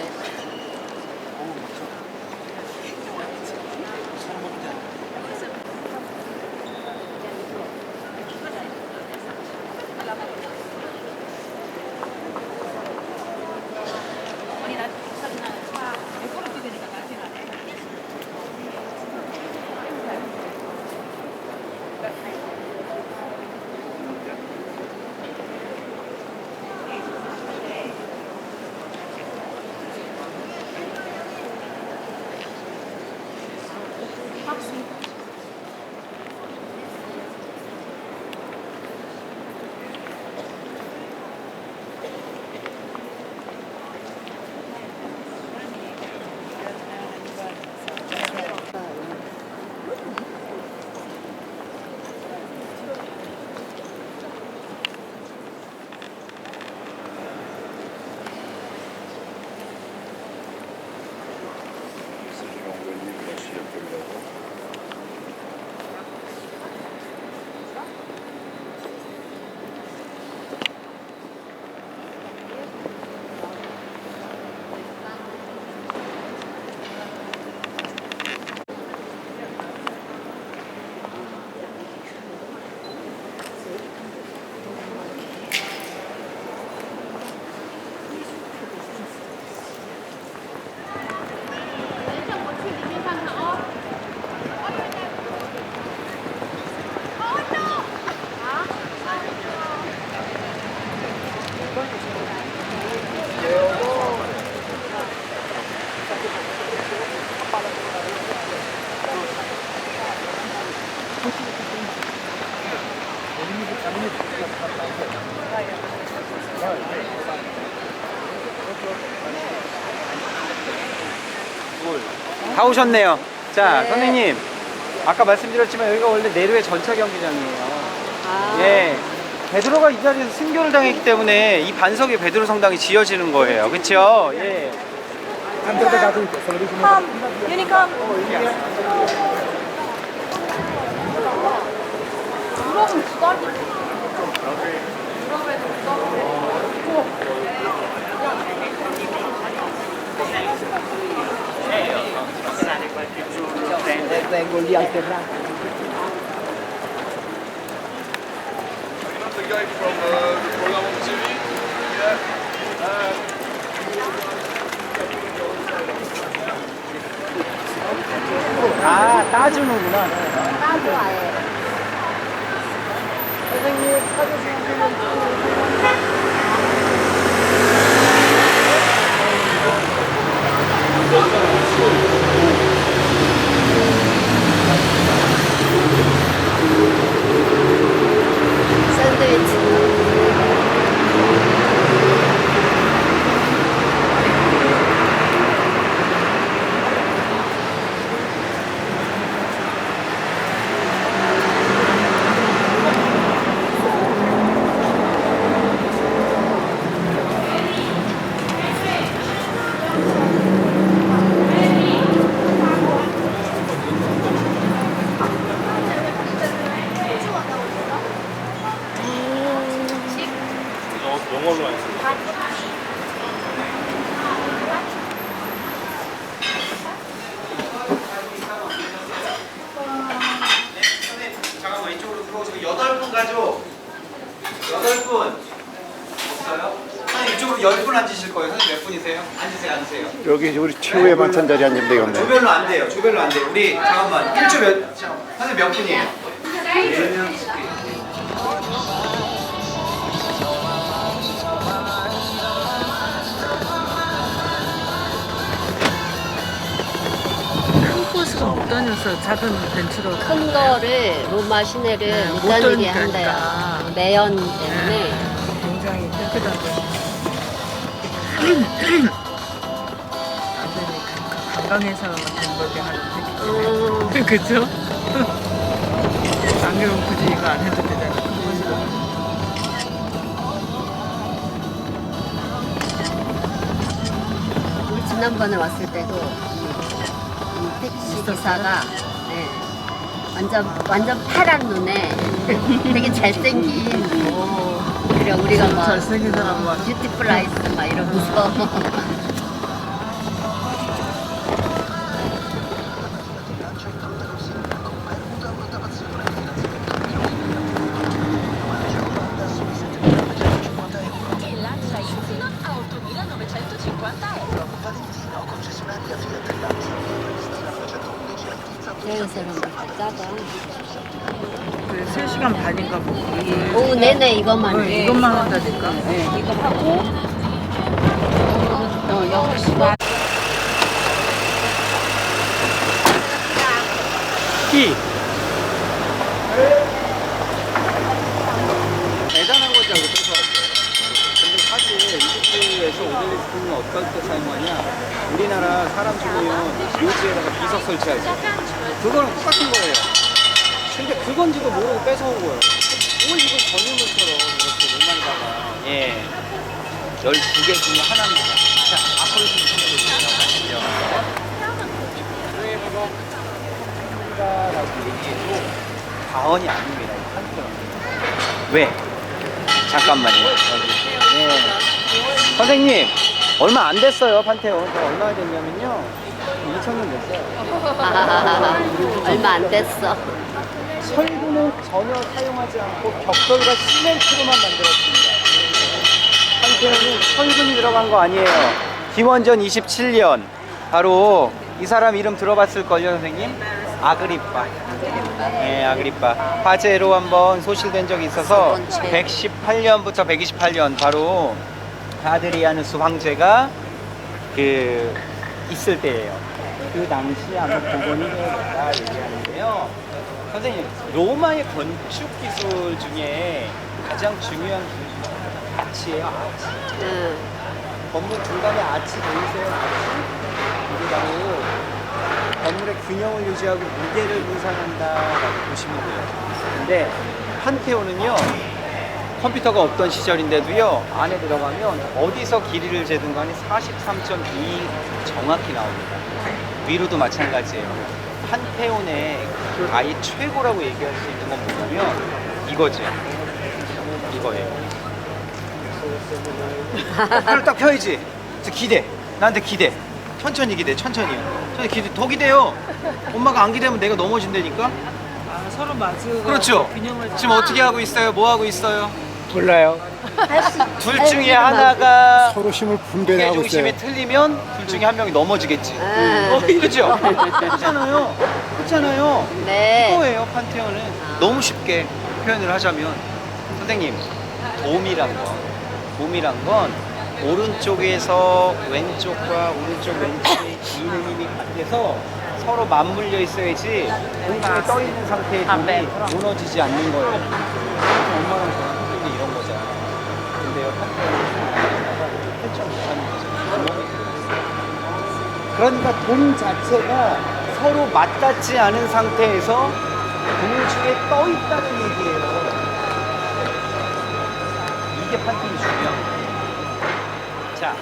다 오셨네요. 자, 선생님. 아까 말씀드렸지만 여기가 원래 내루의 전차 경기장이에요. 예. 베드로가 이 자리에서 순교를 당했기 때문에 이 반석에 베드로 성당이 지어지는 거예요. 그렇죠? 예. 유니컴. 유럽은 기다리. Vengo lì alternato. The guy from the program on TV? 아, 따주는구나. 따로 아예 선생님 찾아주시면 샌드위치 가족 8분 없어요? 선생님 이쪽으로 10분 앉으실 거예요. 선생님 몇 분이세요? 앉으세요. 여기 우리 최후의 만찬 자리 앉으면 되겠네. 조별로 안 돼요. 우리 잠깐만 1조 선생님 몇 분이에요? 4명. 버스가 못 다녀서 작은 벤츠로 큰 거를 로마 시내를 못 못 다니게 다니니까. 한대요. 매연 때문에. 굉장히 깨끗하고 안 되니까 관광회사 같은 거게 하는데 그죠? 안 그러면 굳이 이거 안 해도 되잖아. 큰 버스로. 우리 지난번에 왔을 때도 이 택시 기사가 네, 완전 파란 눈에 되게 잘생긴 그래 우리가 막 잘생긴 사람 와. 뷰티풀 아이스 막 이러면서 여행사는 잘 짜다. 그 3시간 반인가 보고. 오후 내내 이것만 해. 이것만 한다니까. 이거 하고 6시간 대단한 거죠, 그래서. 근데 사실 이집트에서 오벨리스크는 어떨 때 사용하냐? 우리나라 사람 죽으면 묘지에다가 비석 설치하죠. 그거랑 똑같은 거예요. 근데 그건지도 모르고 뺏어온 거예요. 뭘 이걸 전유물처럼 이렇게 로마에다가. 예. 12개 중에 하나입니다. 자, 앞으로 좀 보여주시죠. 라고 얘기해도 과언이 아닙니다. 이 판테온. 왜? 잠깐만요. 네. 선생님, 얼마 안 됐어요, 판테온. 제가 얼마나 됐냐면요. 2000년 됐어요. 얼마 안 됐어. 철구는 전혀 사용하지 않고 벽돌과 시멘트로만 만들었습니다. 판테온은 철근이 들어간 거 아니에요. 기원전 27년. 바로 이 사람 이름 들어봤을걸요, 선생님? 아그리빠. 네, 아그리빠. 화재로 한번 소실된 적이 있어서 118년부터 128년 바로 아드리아누스 황제가 있을 때예요. 그 당시에 아마 복원이 되었다 얘기하는데요. 선생님, 로마의 건축 기술 중에 가장 중요한 기술이 아치예요, 아치. 건물 중간에 아치 보이세요? 아치? 이게 바로 건물의 균형을 유지하고 무게를 분산한다라고 보시면 돼요. 근데 판테온은요, 컴퓨터가 없던 시절인데도요, 안에 들어가면 어디서 길이를 재든 간에 43.2 정확히 나옵니다. 위로도 마찬가지예요. 판테온의 아예 최고라고 얘기할 수 있는 건 뭐냐면 이거죠. 이거예요. 팔을 딱 펴야지. 기대. 나한테 기대. 천천히 기대. 천천히요. 천천히 기대. 더 기대요. 엄마가 안 기대면 내가 넘어진다니까. 아, 서로 마주가 그렇죠. 균형을 지금 어떻게 하고 있어요? 뭐 하고 있어요? 몰라요. 둘 중에 하나가 서로 힘을 무게 분배하고 있어요. 중심이 틀리면 둘 중에 한 명이 넘어지겠지. 그죠? 그렇잖아요. 네. 이거예요, 판테온은. 너무 쉽게 표현을 하자면, 선생님, 돔이란 건 오른쪽에서 왼쪽과 오른쪽 왼쪽의 기는 힘이 같아서 서로 맞물려 있어야지 공중에 떠 있는 상태의 돔이 무너지지 않는 거예요. 엄마랑 저랑 힘이 이런 거잖아. 근데요, 판테온은 8.5하는 거죠. 그러니까 돔 자체가 서로 맞닿지 않은 상태에서 공중에 떠 있다는 얘기예요. 이게 판테온이 중요한 거예요. 자.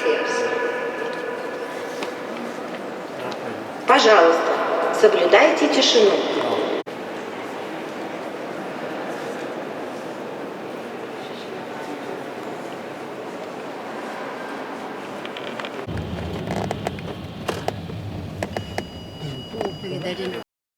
сердцу. Пожалуйста, соблюдайте тишину.